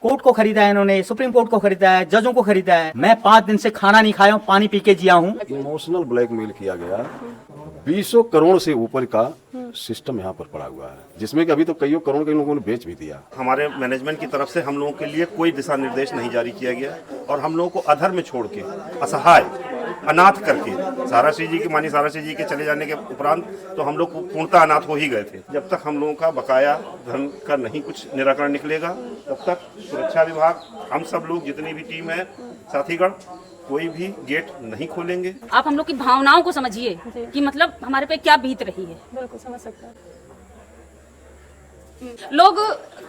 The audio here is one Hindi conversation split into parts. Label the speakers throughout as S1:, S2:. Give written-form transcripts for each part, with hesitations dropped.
S1: कोर्ट को खरीदा है इन्होंने, सुप्रीम कोर्ट को खरीदा है, जजों को खरीदा है। मैं 5 दिन से खाना नहीं खाया हूँ, पानी पी के जिया हूँ।
S2: इमोशनल ब्लैकमेल किया गया, 20 करोड़ से ऊपर का सिस्टम यहाँ पर पड़ा हुआ है, जिसमें कि अभी तो कई करोड़ के लोगों ने बेच भी दिया।
S3: हमारे मैनेजमेंट की तरफ से हम लोगों के लिए कोई दिशा निर्देश नहीं जारी किया गया और हम लोगों को अधर में छोड़ के, असहाय, अनाथ करके, सारा श्री जी की मानी सारा श्री जी के चले जाने के उपरांत तो हम लोग पूर्णतः अनाथ हो ही गए थे। जब तक हम लोगों का बकाया धन का नहीं कुछ निराकरण निकलेगा, तब तक सुरक्षा विभाग, हम सब लोग जितनी भी टीम है, साथीगण, कोई भी गेट नहीं खोलेंगे।
S4: आप हम लोग की भावनाओं को समझिए कि मतलब हमारे पे क्या बीत रही है।
S5: बिल्कुल समझ सकते हैं।
S4: लोग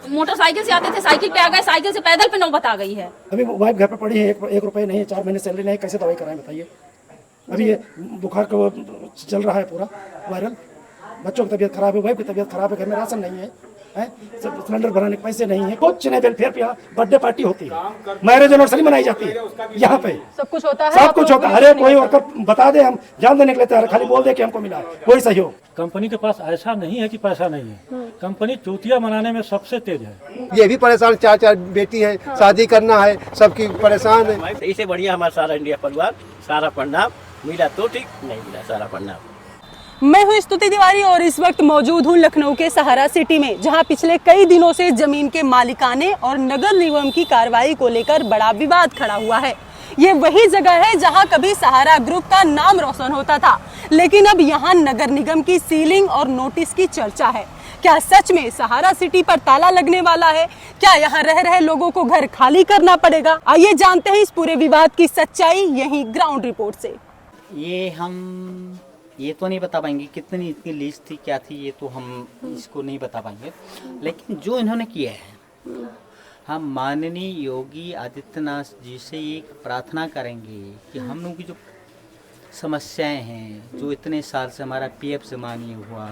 S4: मोटरसाइकिल से आते थे, साइकिल पे आ गए, साइकिल से पैदल पे नौबत आ गई है।
S6: अभी वाइफ घर पे पड़ी है, एक रुपए नहीं है, 4 महीने सैलरी नहीं, कैसे दवाई कराएं बताइए। अभी ये बुखार का चल रहा है पूरा वायरल, बच्चों की तबीयत खराब है, वाइफ की तबीयत खराब है, घर में राशन नहीं है, सिलेंडर भराने के पैसे नहीं है, कुछ नहीं। फिर यहाँ बर्थडे पार्टी होती है, मैरिज एनिवर्सरी मनाई जाती है, यहाँ पे
S5: सब कुछ होता है,
S6: सब कुछ होता है। अरे कोई वर्कर बता दे, हम जान देने के लिए तैयार, खाली बोल दे कि हमको मिला, कोई सहयोग।
S7: कंपनी के पास ऐसा नहीं है कि पैसा नहीं है, कंपनी चूतिया मनाने में सबसे तेज है।
S8: ये भी परेशान, 4 बेटी है, शादी करना है, सबकी परेशान है।
S9: इससे बढ़िया हमारा सारा इंडिया परिवार, सारा परिणाम मिला तो ठीक, नहीं मिला सारा परिणाम।
S5: मैं हूं स्तुति तिवारी और इस वक्त मौजूद हूं लखनऊ के सहारा सिटी में, जहां पिछले कई दिनों से जमीन के मालिकाने और नगर निगम की कार्रवाई को लेकर बड़ा विवाद खड़ा हुआ है। ये वही जगह है जहां कभी सहारा ग्रुप का नाम रोशन होता था, लेकिन अब यहां नगर निगम की सीलिंग और नोटिस की चर्चा है। क्या सच में सहारा सिटी पर ताला लगने वाला है? क्या यहाँ रह रहे लोगों को घर खाली करना पड़ेगा? आइए जानते हैं इस पूरे विवाद की सच्चाई यहीं ग्राउंड रिपोर्ट से।
S1: ये तो नहीं बता पाएंगे कितनी इतनी लीज थी, क्या थी, ये तो हम इसको नहीं बता पाएंगे। लेकिन जो इन्होंने किया है, हम माननीय योगी आदित्यनाथ जी से एक प्रार्थना करेंगे कि हम लोगों की जो समस्याएं हैं, जो इतने साल से हमारा पीएफ जमा नहीं हुआ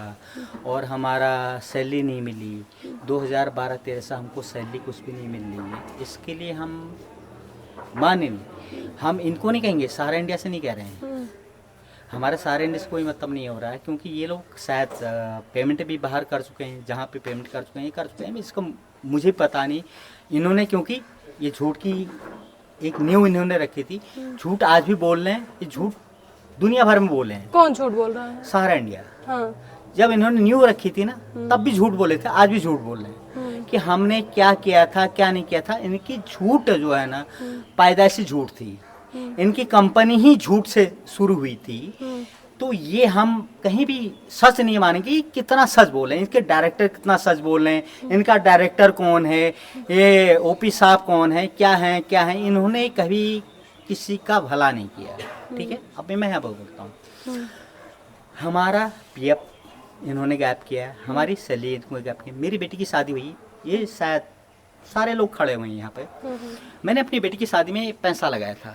S1: और हमारा सैलरी नहीं मिली, 2012-13 से हमको सैलरी कुछ भी नहीं मिल रही है, इसके लिए हम मानेंगे। हम इनको नहीं कहेंगे, सारा इंडिया से नहीं कह रहे हैं, हमारे सारे इंडिया से कोई मतलब नहीं हो रहा है, क्योंकि ये लोग शायद पेमेंट भी बाहर कर चुके हैं, जहाँ पे पेमेंट कर चुके हैं इसका मुझे पता नहीं। इन्होंने क्योंकि ये झूठ की एक न्यू इन्होंने रखी थी, झूठ आज भी बोल रहे हैं, ये झूठ दुनिया भर में बोल रहे हैं।
S5: कौन झूठ बोल रहा है?
S1: सारा इंडिया।
S5: हाँ।
S1: जब इन्होंने न्यू रखी थी ना, तब भी झूठ बोले थे, आज भी झूठ बोल रहे हैं कि हमने क्या किया था, क्या नहीं किया था। इनकी झूठ जो है ना, पैदाइशी झूठ थी, इनकी कंपनी ही झूठ से शुरू हुई थी। तो ये हम कहीं भी सच नहीं मानेंगे कि कितना सच बोले हैं, इनके डायरेक्टर कितना सच बोल रहे हैं, इनका डायरेक्टर कौन है, ये ओपी साहब कौन है, क्या है क्या है। इन्होंने कभी किसी का भला नहीं किया, ठीक है। अब मैं यहाँ बोलता हूँ, हमारा पीएफ इन्होंने गैप किया, हमारी सैलरी इनको गैप किया। मेरी बेटी की शादी हुई, ये शायद सारे लोग खड़े हुए हैं यहाँ पे, मैंने अपनी बेटी की शादी में पैसा लगाया था।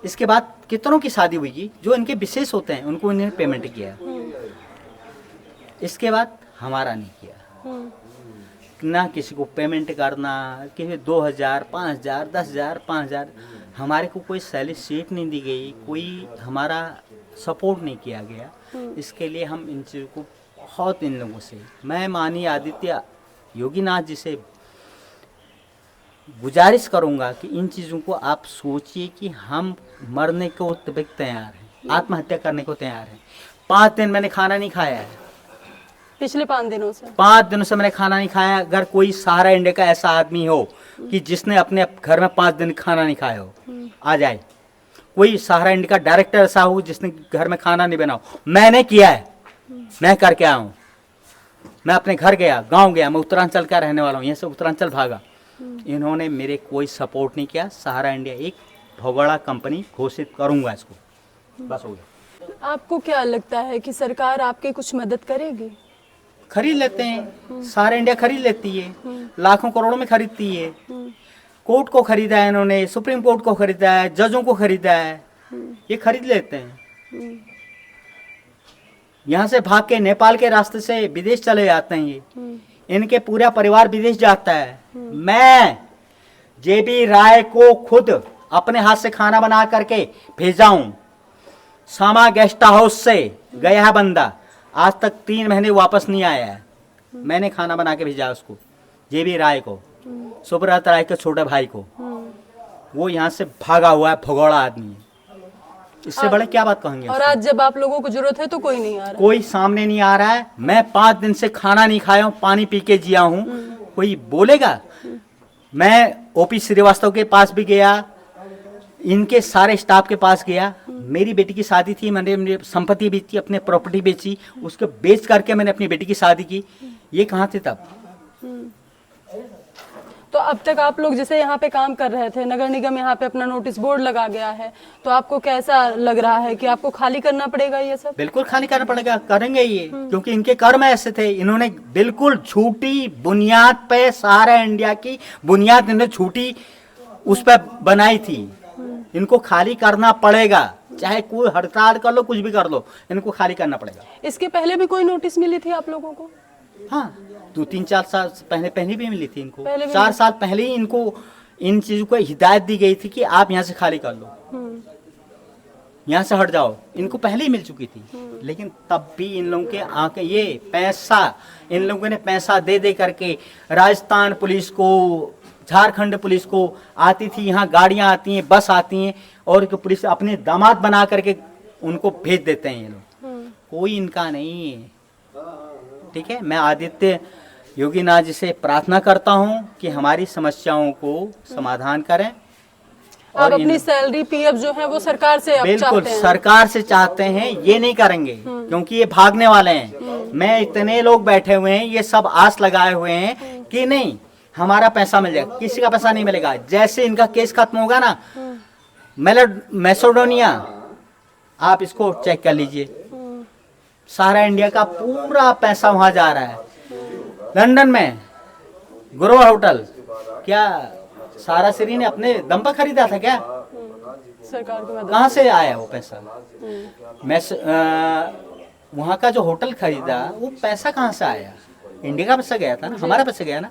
S1: इसके बाद कितनों की शादी हुई जो इनके विशेष होते हैं, उनको इन्होंने पेमेंट किया। इसके बाद हमारा नहीं किया, ना किसी को पेमेंट करना, किसी 2000, 5000, 10,000, 5,000, हमारे को कोई सैलरी शीट नहीं दी गई, कोई हमारा सपोर्ट नहीं किया गया। इसके लिए हम इन चीज़ों को बहुत, इन लोगों से मैं माननीय आदित्य योगीनाथ जी से गुजारिश करूंगा कि इन चीज़ों को आप सोचिए कि हम मरने को तैयार हैं, आत्महत्या करने को तैयार हैं। 5 दिन मैंने खाना नहीं खाया है,
S5: पिछले 5 दिनों से
S1: 5 दिनों से मैंने खाना नहीं खाया। अगर कोई सहारा इंडिया का ऐसा आदमी हो कि जिसने अपने घर में 5 दिन खाना नहीं खाया हो, आ जाए। कोई सहारा इंडिया का डायरेक्टर ऐसा हो जिसने घर में खाना नहीं बनाओ, मैंने किया है, मैं करके आया हूँ। मैं अपने घर गया, गाँव गया, मैं उत्तरांचल का रहने वाला हूँ, यहाँ से उत्तरांचल भागा। इन्होंने मेरे कोई सपोर्ट नहीं किया। सहारा इंडिया एक बहुत बड़ा कंपनी घोषित करूंगा इसको, बस हो गया।
S5: आपको क्या लगता है कि सरकार आपकी कुछ मदद करेगी?
S1: खरीद लेते हैं, सारा इंडिया खरीद लेती है, लाखों करोड़ों में खरीदती है। कोर्ट को खरीदा है इन्होंने, सुप्रीम कोर्ट को खरीदा है, जजों को खरीदा है, ये खरीद लेते हैं। यहाँ से भाग के नेपाल के रास्ते से विदेश चले जाते हैं ये, इनके पूरा परिवार विदेश जाता है। मैं जेबी राय को खुद अपने हाथ से खाना बना करके भेजा हूं। सामा गेस्ट हाउस से गया है बंदा, आज तक 3 महीने वापस नहीं आया है। मैंने खाना बना के भेजा उसको, जेबी राय को। सुब्रत राय के छोटे भाई को, वो यहाँ से भागा हुआ है, भगोड़ा आदमी है। इससे बड़े क्या बात कहेंगे?
S5: और आज जब आप लोगों को जरूरत है तो कोई नहीं आ रहा,
S1: कोई सामने नहीं आ रहा है। मैं 5 दिन से खाना नहीं खाया हूँ, पानी पी के जिया हूँ, कोई बोलेगा? मैं ओपी श्रीवास्तव के पास भी गया, इनके सारे स्टाफ के पास गया। मेरी बेटी की शादी थी, मैंने संपत्ति बेची, अपने प्रॉपर्टी बेची, उसको बेच करके मैंने अपनी बेटी की शादी की। ये कहाँ थे तब?
S5: तो अब तक आप लोग जैसे यहाँ पे काम कर रहे थे, नगर निगम यहाँ पे अपना नोटिस बोर्ड लगा गया है, तो आपको कैसा लग रहा है कि आपको खाली करना पड़ेगा ये सब?
S1: बिल्कुल खाली करना पड़ेगा, करेंगे ये, क्योंकि इनके कर्म ऐसे थे। इन्होंने बिल्कुल झूठी बुनियाद पे, सारा इंडिया की बुनियाद इन्होंने झूठी उस पर बनाई थी। इनको खाली करना पड़ेगा, चाहे कोई हड़ताल कर लो, कुछ भी कर लो, इनको खाली करना पड़ेगा।
S5: इसके पहले भी कोई नोटिस मिली थी आप लोगों को?
S1: हाँ, 2-3-4 साल पहले भी मिली थी इनको।
S5: पहले भी
S1: 4 साल पहले ही इनको इन चीजों को हिदायत दी गई थी कि आप यहाँ से खाली कर लो, यहाँ से हट जाओ। इनको पहले ही मिल चुकी थी, लेकिन तब भी इन लोगों के आके ये पैसा, इन लोगों ने पैसा दे दे करके राजस्थान पुलिस को, झारखंड पुलिस को आती थी, यहाँ गाड़ियाँ आती हैं, बस आती हैं, और पुलिस अपने दामाद बना करके उनको भेज देते हैं ये लोग। कोई इनका नहीं है, ठीक है। मैं आदित्य योगीनाथ जी से प्रार्थना करता हूँ कि हमारी समस्याओं को समाधान करें।
S5: आप अपनी सैलरी पीएफ जो है वो सरकार से आप
S1: बिल्कुल
S5: चाहते हैं?
S1: सरकार से चाहते हैं, ये नहीं करेंगे क्योंकि ये भागने वाले हैं। मैं इतने लोग बैठे हुए हैं, ये सब आस लगाए हुए हैं कि नहीं हमारा पैसा मिल जाएगा। किसी का पैसा नहीं मिलेगा। जैसे इनका केस खत्म होगा ना, मैसेडोनिया, आप इसको चेक कर लीजिए, सारा इंडिया का पूरा पैसा वहां जा रहा है। लंदन में ग्रोवर होटल क्या सारा श्री ने अपने दम पर खरीदा था क्या?
S5: सरकार की मदद।
S1: कहाँ से आया वो पैसा? वहाँ का जो होटल खरीदा वो पैसा कहाँ से आया? इंडिया का पैसा गया था ना, हमारा पैसा गया ना।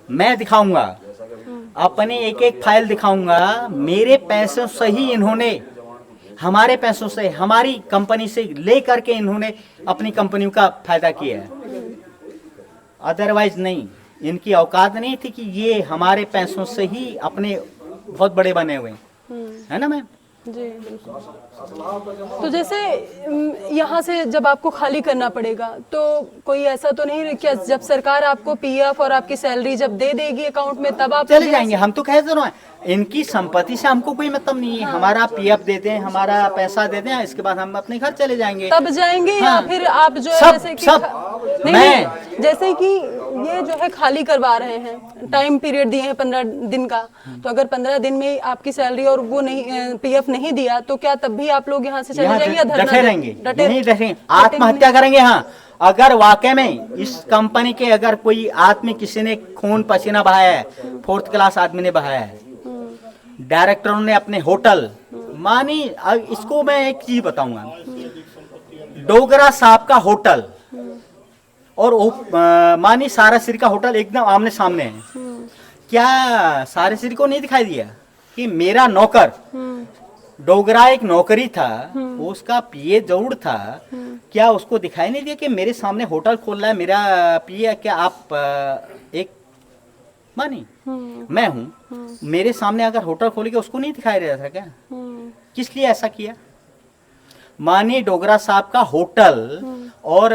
S1: मैं दिखाऊंगा, अपनी एक एक फाइल दिखाऊंगा, मेरे पैसों से ही इन्होंने, हमारे पैसों से, हमारी कंपनी से ले करके इन्होंने अपनी कंपनियों का फायदा किया है। अदरवाइज नहीं, इनकी औकात नहीं थी कि ये हमारे पैसों से ही अपने बहुत बड़े बने हुए है ना मैम
S5: जी। तो जैसे यहाँ से जब आपको खाली करना पड़ेगा तो कोई ऐसा तो नहीं कि जब सरकार आपको पीएफ और आपकी सैलरी जब दे देगी अकाउंट में तब आप
S1: चले जाएंगे? हम तो कह दे रहे हैं, इनकी संपत्ति से हमको कोई मतलब नहीं है। हमारा पीएफ दे दें, हमारा पैसा दे दें, इसके बाद हम अपने घर चले जाएंगे।
S5: तब जाएंगे या फिर आप जो है
S1: सब,
S5: जैसे कि
S1: सब,
S5: नहीं, जैसे कि ये जो है खाली करवा रहे हैं, टाइम पीरियड दिए हैं 15 दिन का, तो अगर 15 दिन में आपकी सैलरी और वो नहीं, पीएफ नहीं दिया, तो क्या तब भी आप लोग यहाँ से चले जाएंगे या धरना
S1: डटे रहेंगे? नहीं डटेंगे, आत्महत्या
S5: नहीं।
S1: करेंगे। हाँ, अगर वाकई में इस कंपनी के अगर कोई आदमी, किसी ने खून पसीना बहाया है, 4th क्लास आदमी ने बहाया है, डायरेक्टरों ने अपने होटल, मानी इसको मैं एक चीज बताऊंगा, डोगरा साहब का होटल और मानी साराश्री का होटल एकदम आमने सामने है। क्या साराश्री को नहीं दिखाई दिया कि मेरा नौकर, डोगरा एक नौकरी था, उसका पीए जरूर था, क्या उसको दिखाई नहीं दिया कि मेरे सामने होटल खोल रहा है मेरा पीए? क्या आप एक मानी मैं हूँ, मेरे सामने अगर होटल खोलेगा उसको नहीं दिखाई रहा था क्या? किस लिए ऐसा किया? मानी डोगरा साहब का होटल और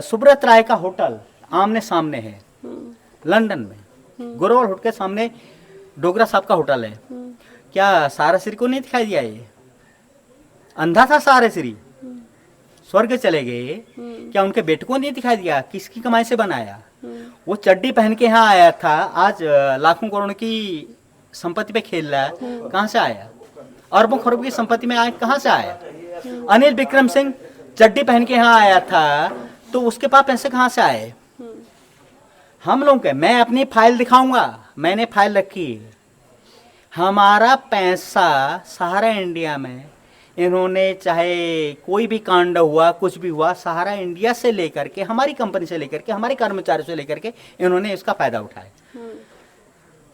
S1: सुब्रत राय का होटल आमने सामने है लंदन में। ग्रोवर होटल के सामने डोगरा साहब का होटल है। क्या साराश्री को नहीं दिखाई दिया? ये अंधा था साराश्री, स्वर्ग चले गए, क्या उनके बेटे को नहीं दिखाई दिया? किसकी कमाई से बनाया? वो चड्डी पहन के यहाँ आया था, आज लाखों करोड़ की संपत्ति पे खेल रहा है, कहाँ से आया? अरबों खरबों की संपत्ति में आया, कहाँ से आया? अनिल विक्रम सिंह चड्डी पहन के यहाँ आया था, तो उसके पास पैसे कहाँ से आए? हम लोग के, मैं अपनी फाइल दिखाऊंगा, मैंने फाइल रखी है, हमारा पैसा सहारा इंडिया में इन्होंने, चाहे कोई भी कांड हुआ, कुछ भी हुआ, सहारा इंडिया से लेकर के, हमारी कंपनी से लेकर के, हमारे कर्मचारियों से लेकर के इन्होंने इसका फायदा उठाया।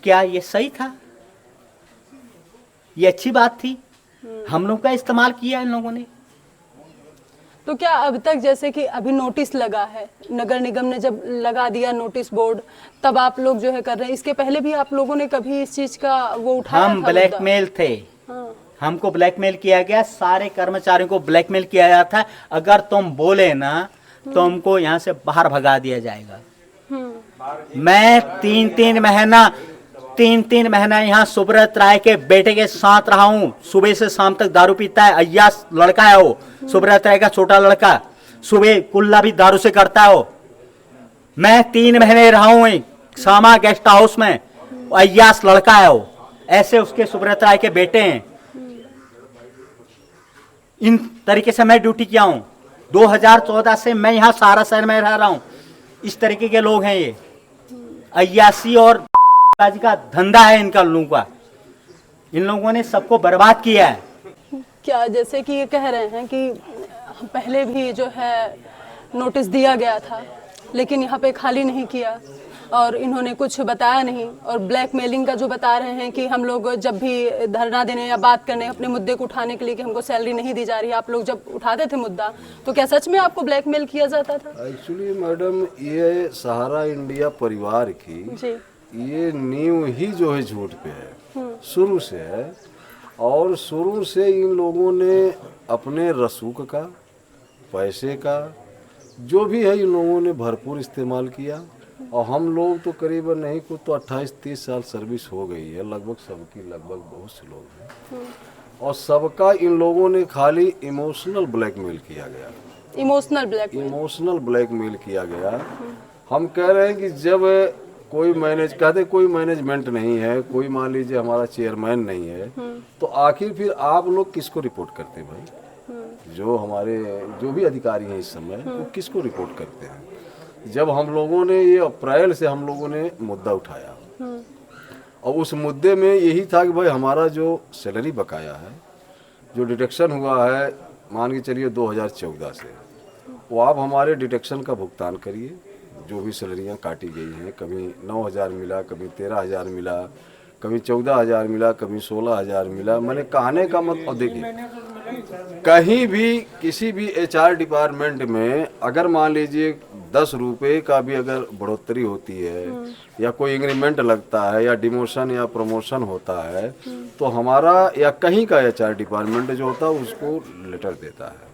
S1: क्या ये सही था? ये अच्छी बात थी? हम लोग का इस्तेमाल किया इन लोगों ने।
S5: तो क्या अब तक जैसे कि अभी नोटिस लगा है, नगर निगम ने जब लगा दिया नोटिस बोर्ड, तब आप लोग जो है कर रहे हैं, इसके पहले भी आप लोगों ने कभी इस चीज का वो उठाया
S1: हम
S5: था?
S1: ब्लैकमेल थे,
S5: हाँ।
S1: हमको ब्लैकमेल किया गया, सारे कर्मचारियों को ब्लैकमेल किया जाता है, अगर तुम बोले ना तो हमको यहाँ से बाहर भगा दिया जाएगा। मैं तीन महीना यहाँ सुब्रत राय के बेटे के साथ रहा हूँ। सुबह से शाम तक दारू पीता है, अय्यास लड़का है वो, सुब्रत राय का छोटा लड़का। सुबह कुल्ला भी दारू से करता है वो। मैं 3 महीने रहा हूँ सामा गेस्ट हाउस में, अय्यास लड़का है वो। ऐसे उसके सुब्रत राय के बेटे हैं। इन तरीके से मैं ड्यूटी किया हूँ। 2014 से मैं यहाँ सारा शहर में रह रहा हूँ। इस तरीके के लोग हैं ये, अय्यासी और बाजी का धंधा है इनका लोगों का। इन लोगों ने सबको बर्बाद किया है।
S5: क्या जैसे कि ये कह रहे हैं कि पहले भी जो है नोटिस दिया गया था, लेकिन यहाँ पे खाली नहीं किया और इन्होंने कुछ बताया नहीं, और ब्लैकमेलिंग का जो बता रहे हैं कि हम लोग जब भी धरना देने या बात करने अपने मुद्दे को उठाने के लिए कि हमको सैलरी नहीं दी जा रही है, आप लोग जब उठाते थे मुद्दा तो क्या सच में आपको ब्लैकमेल किया जाता था?
S2: एक्चुअली मैडम, ये सहारा इंडिया परिवार की
S5: जी।
S2: ये नींव ही जो है झूठ पे है, शुरू से है। और शुरू से इन लोगों ने अपने रसूख का, पैसे का, जो भी है इन लोगों ने भरपूर इस्तेमाल किया। और हम लोग तो करीबन नहीं कुछ तो 28-30 साल सर्विस हो गई है लगभग सबकी, लगभग बहुत से लोग हैं। और सबका इन लोगों ने खाली इमोशनल ब्लैकमेल किया गया। इमोशनल ब्लैकमेल किया गया। हम कह रहे हैं कि जब कोई कोई मैनेजमेंट नहीं है, कोई मान लीजिए हमारा चेयरमैन नहीं है, तो आखिर फिर आप लोग किसको रिपोर्ट करते हैं भाई? जो हमारे जो भी अधिकारी हैं इस समय, वो किसको रिपोर्ट करते हैं? जब हम लोगों ने ये अप्रैल से हम लोगों ने मुद्दा उठाया, और उस मुद्दे में यही था कि भाई हमारा जो सैलरी बकाया है, जो डिडक्शन हुआ है मान के चलिए 2014 से, वो आप हमारे डिडक्शन का भुगतान करिए। जो भी सैलरियाँ काटी गई हैं, कभी 9,000 मिला, कभी 13,000 मिला, कभी 14,000 मिला, कभी 16,000 मिला। मैंने कहने का मतलब, देखिए कहीं भी किसी भी HR डिपार्टमेंट में अगर मान लीजिए 10 रुपये का भी अगर बढ़ोतरी होती है, या कोई इंक्रीमेंट लगता है, या डिमोशन या प्रमोशन होता है, तो हमारा या कहीं का HR डिपार्टमेंट जो होता है उसको लेटर देता है।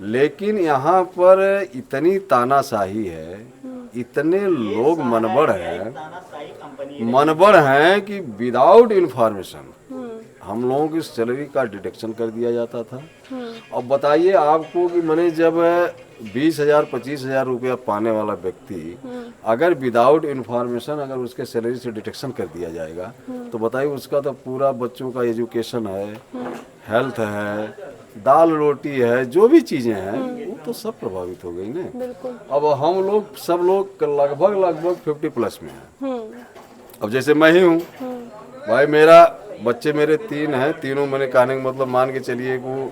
S2: लेकिन यहाँ पर इतनी तानाशाही है, इतने लोग मनबड़ हैं कि विदाउट इन्फॉर्मेशन हम लोगों की सैलरी का डिडक्शन कर दिया जाता था। अब बताइए आपको कि मैंने जब 20,000-25,000 रुपया पाने वाला व्यक्ति अगर विदाउट इन्फॉर्मेशन अगर उसके सैलरी से डिडक्शन कर दिया जाएगा, तो बताइए उसका तो पूरा बच्चों का एजुकेशन है, हेल्थ है, दाल रोटी है, जो भी चीज़ें हैं वो तो सब प्रभावित हो गई ना। अब हम लोग सब लोग लगभग 50+ में हैं। अब जैसे मैं ही हूँ भाई, मेरा बच्चे मेरे 3 हैं, तीनों मैंने कहने का मतलब मान के चलिए वो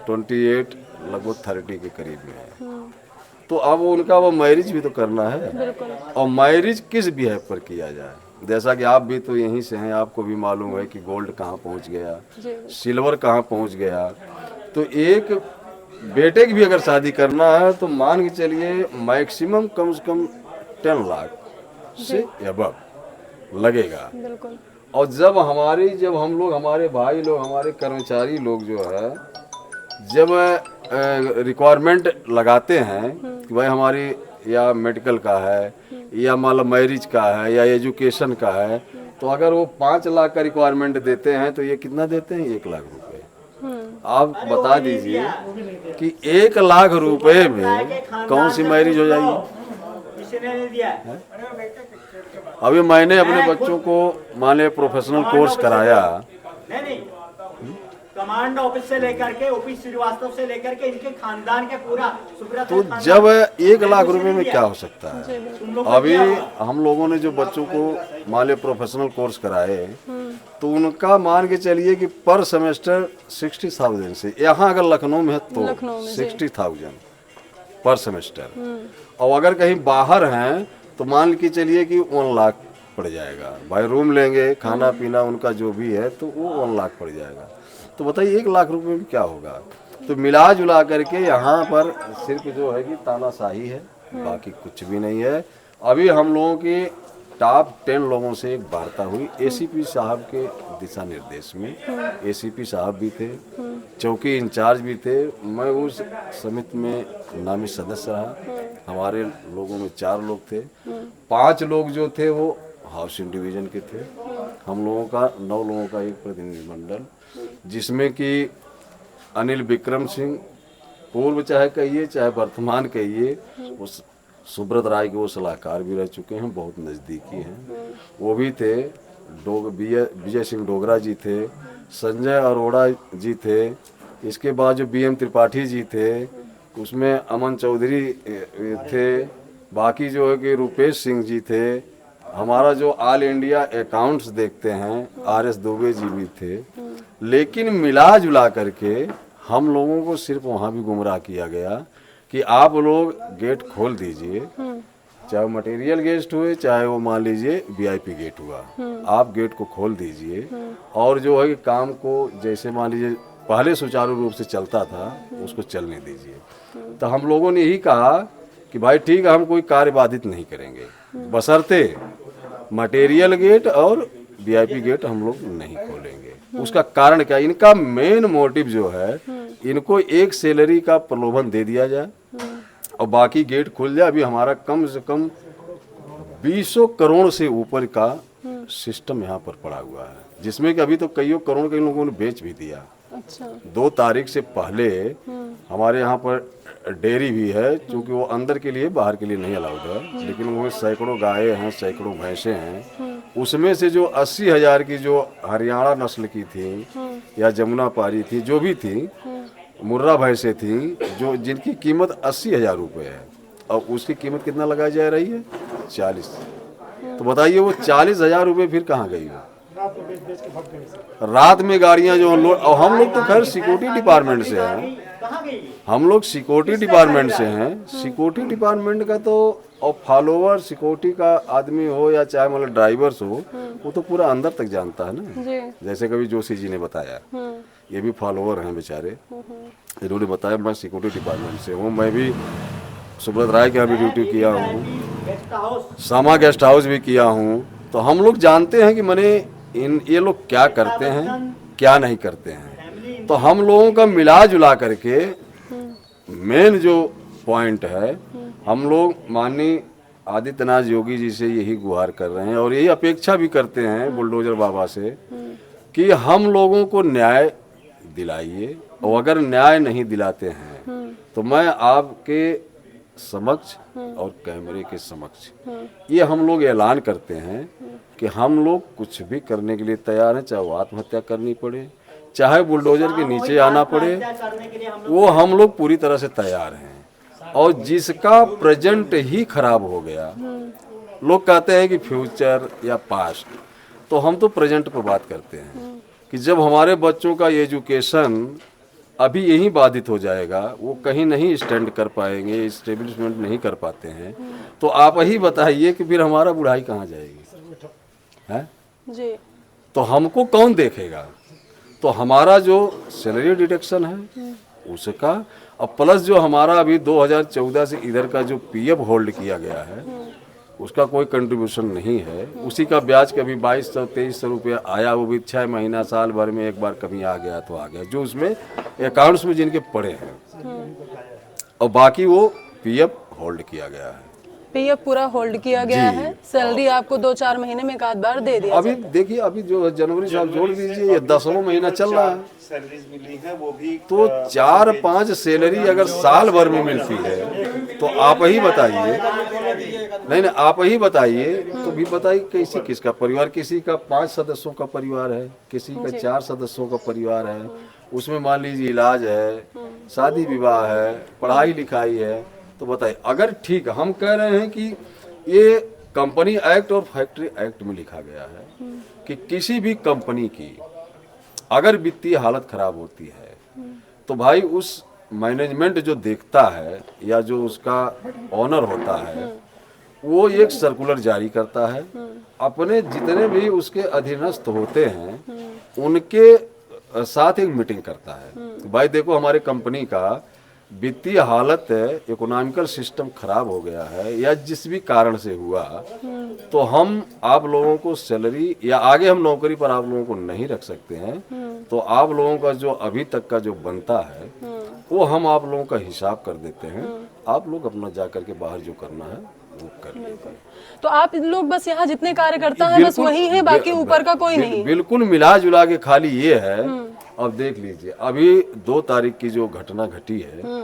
S2: 28 लगभग 30 के करीब में है। तो अब उनका वो मैरिज भी तो करना है, और मैरिज किस बिहेव पर किया जाए? जैसा कि आप भी तो यहीं से हैं, आपको भी मालूम है कि गोल्ड कहाँ पहुँच गया, सिल्वर कहाँ पहुँच गया। तो एक बेटे की भी अगर शादी करना है तो मान के चलिए मैक्सिमम कम से कम 10 लाख से अबव लगेगा। और जब हम लोग हमारे भाई लोग, हमारे कर्मचारी लोग जो है, जब रिक्वायरमेंट लगाते हैं कि भाई हमारी या मेडिकल का है, या मतलब मैरिज का है, या एजुकेशन का है, तो अगर वो 5 लाख का रिक्वायरमेंट देते हैं तो ये कितना देते हैं? 1 लाख रुपए। आप बता दीजिए कि 1 लाख रुपए में कौन सी मैरिज हो जाएगी? अभी मैंने अपने बच्चों को माने प्रोफेशनल कोर्स कराया,
S1: कमांड ऑफिस से लेकर के ओपी श्रीवास्तव से लेकर के इनके खानदान के पूरा,
S2: तो जब 1 लाख रुपए में क्या हो सकता है? अभी हम लोगों ने जो बच्चों को मान लो प्रोफेशनल कोर्स कराए, तो उनका मान के चलिए कि पर सेमेस्टर 60,000 से, यहाँ अगर लखनऊ में है तो 60,000 पर सेमेस्टर। और अगर कहीं बाहर हैं तो मान के चलिए कि 1 लाख पड़ जाएगा। भाई रूम लेंगे, खाना पीना उनका जो भी है, तो वो 1 लाख पड़ जाएगा। तो बताइए 1 लाख रुपए में क्या होगा? तो मिला जुला करके यहाँ पर सिर्फ जो है कि तानाशाही है, बाकी कुछ भी नहीं है। अभी हम लोगों की टॉप 10 लोगों से एक वार्ता हुई एसीपी साहब के दिशा निर्देश में। एसीपी साहब भी थे, चौकी इंचार्ज भी थे, मैं उस समिति में नामी सदस्य रहा। हमारे लोगों में 4 लोग थे, 5 लोग जो थे वो हाउसिंग डिवीजन के थे। हम लोगों का 9 लोगों का एक प्रतिनिधिमंडल, जिसमें कि अनिल विक्रम सिंह पूर्व चाहे कहिए चाहे वर्तमान कहिए, उस सुब्रत राय के वो सलाहकार भी रह चुके हैं, बहुत नज़दीकी हैं, वो भी थे। विजय सिंह डोगरा जी थे, संजय अरोड़ा जी थे, इसके बाद जो BM त्रिपाठी जी थे, उसमें अमन चौधरी थे, बाकी जो है कि रुपेश सिंह जी थे, हमारा जो ऑल इंडिया अकाउंट्स देखते हैं RS दुबे जी भी थे। लेकिन मिला जुला करके हम लोगों को सिर्फ वहाँ भी गुमराह किया गया कि आप लोग गेट खोल दीजिए, चाहे वो मटेरियल गेस्ट हुए चाहे वो मान लीजिए VIP गेट हुआ, आप गेट को खोल दीजिए और जो है कि काम को जैसे मान लीजिए पहले सुचारू रूप से चलता था उसको चलने दीजिए। तो हम लोगों ने यही कहा कि भाई ठीक है, हम कोई कार्य बाधित नहीं करेंगे, बशर्ते मटेरियल गेट और VIP गेट हम लोग नहीं खोलेंगे। उसका कारण क्या, इनका मेन मोटिव जो है, इनको एक सैलरी का प्रलोभन दे दिया जाए और बाकी गेट खुल जाए। अभी हमारा कम से कम 200 करोड़ से ऊपर का सिस्टम यहाँ पर पड़ा हुआ है, जिसमें कि अभी तो कई करोड़ के लोगों ने बेच भी दिया।
S5: अच्छा।
S2: 2 तारीख से पहले हमारे यहाँ पर डेयरी भी है, क्योंकि वो अंदर के लिए बाहर के लिए नहीं अलाउड है, लेकिन वो सैकड़ों गायें हैं, सैकड़ों भैंसें हैं। उसमें से जो 80,000 की जो हरियाणा नस्ल की थी या जमुना पारी थी, जो भी थी, मुर्रा भैंसें थी, जो जिनकी कीमत 80,000 रुपये है, और उसकी कीमत कितना लगाई जा रही है 40। तो बताइए वो 40,000 रुपये फिर कहाँ गई हो? रात में गाड़ियां जो लोड, और हम लोग तो खैर सिक्योरिटी डिपार्टमेंट से हैं, हम लोग सिक्योरिटी डिपार्टमेंट से हैं। सिक्योरिटी डिपार्टमेंट का तो और फॉलोवर सिक्योरिटी का आदमी हो या चाहे मतलब ड्राइवर्स हो, वो तो पूरा अंदर तक जानता है ना। जैसे कभी जोशी जी ने बताया, ये भी फॉलोवर हैं बेचारे, इन्होंने बताया मैं सिक्योरिटी डिपार्टमेंट से हूँ, मैं भी सुब्रत राय के यहाँ भी ड्यूटी किया हूँ, सामा गेस्ट हाउस भी किया हूँ। तो हम लोग जानते हैं कि मैंने ये लोग क्या करते हैं क्या नहीं करते हैं। तो हम लोगों का मिला जुला करके मेन जो पॉइंट है, हम लोग माननीय आदित्यनाथ योगी जी से यही गुहार कर रहे हैं और यही अपेक्षा भी करते हैं बुलडोजर बाबा से कि हम लोगों को न्याय दिलाइए, और अगर न्याय नहीं दिलाते हैं तो मैं आपके समक्ष और कैमरे के समक्ष ये हम लोग ऐलान करते हैं कि हम लोग कुछ भी करने के लिए तैयार हैं, चाहे वो आत्महत्या करनी पड़े, चाहे बुलडोजर के नीचे आना पड़े, वो हम लोग पूरी तरह से तैयार हैं। और जिसका प्रेजेंट ही खराब हो गया, लोग कहते हैं कि फ्यूचर या पास्ट, तो हम तो प्रेजेंट पर बात करते हैं कि जब हमारे बच्चों का एजुकेशन अभी यही बाधित हो जाएगा, वो कहीं नहीं स्टैंड कर पाएंगे, इस्टेब्लिशमेंट नहीं कर पाते हैं, तो आप ही बताइए कि फिर हमारा बुढ़ाई कहाँ जाएगी है
S5: जी।
S2: तो हमको कौन देखेगा? तो हमारा जो सैलरी डिडक्शन है उसका, और प्लस जो हमारा अभी 2014 से इधर का जो PF होल्ड किया गया है उसका कोई कंट्रीब्यूशन नहीं है। उसी का ब्याज कभी 2200-2300 रुपये आया, वो भी 6 महीना साल भर में एक बार कभी आ गया तो आ गया, जो उसमें अकाउंट्स में जिनके पड़े हैं, और बाकी वो PF होल्ड किया गया है।
S5: PF पूरा होल्ड किया गया है। सैलरी आपको 2-4 महीने में एक आध बार दे दिया।
S2: अभी देखिए, अभी जो जनवरी से आप जोड़ दीजिए, ये 10वां महीना चल रहा है,
S3: सैलरीज मिली है वो भी
S2: तो 4-5 सैलरी अगर साल भर में मिलती है तो आप ही बताइए, नहीं आप ही बताइए, तो भी बताइए कैसी किसका परिवार, किसी का 5 सदस्यों का परिवार है, किसी का 4 सदस्यों का परिवार है, उसमें मान लीजिए इलाज है, शादी विवाह है, पढ़ाई लिखाई है, तो बताइए। अगर ठीक हम कह रहे हैं कि ये कंपनी एक्ट और फैक्ट्री एक्ट में लिखा गया है कि किसी भी कंपनी की अगर वित्तीय हालत खराब होती है तो भाई उस मैनेजमेंट जो देखता है या जो उसका ऑनर होता है वो एक सर्कुलर जारी करता है, अपने जितने भी उसके अधीनस्थ होते हैं उनके साथ एक मीटिंग करता है। भाई देखो हमारे कंपनी का वित्तीय हालत है, इकोनॉमिकल सिस्टम खराब हो गया है या जिस भी कारण से हुआ, तो हम आप लोगों को सैलरी या आगे हम नौकरी पर आप लोगों को नहीं रख सकते हैं, तो आप लोगों का जो अभी तक का जो बनता है वो हम आप लोगों का हिसाब कर देते हैं, आप लोग अपना जा करके बाहर जो करना है वो कर लीजिए।
S5: तो आप लोग बस यहाँ जितने कार्यकर्ता हैं बस वही है, बाकी ऊपर का कोई नहीं?
S2: बिल्कुल मिला जुला के खाली ये है। अब देख लीजिए अभी 2 तारीख की जो घटना घटी है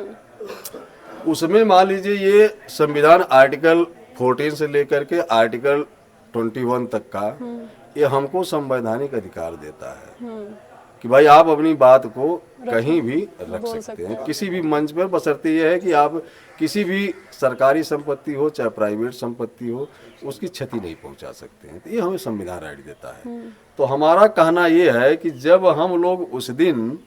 S2: उसमें मान लीजिए ये संविधान आर्टिकल 14 से लेकर के आर्टिकल 21 तक का ये हमको संवैधानिक अधिकार देता है कि भाई आप अपनी बात को कहीं भी रख सकते हैं किसी भी मंच पर, बशर्ते ये है कि आप किसी भी सरकारी संपत्ति हो चाहे प्राइवेट संपत्ति हो उसकी क्षति नहीं पहुंचा सकते हैं। तो ये हमें संविधान राइट देता है। तो हमारा कहना ये है कि जब हम लोग उस दिन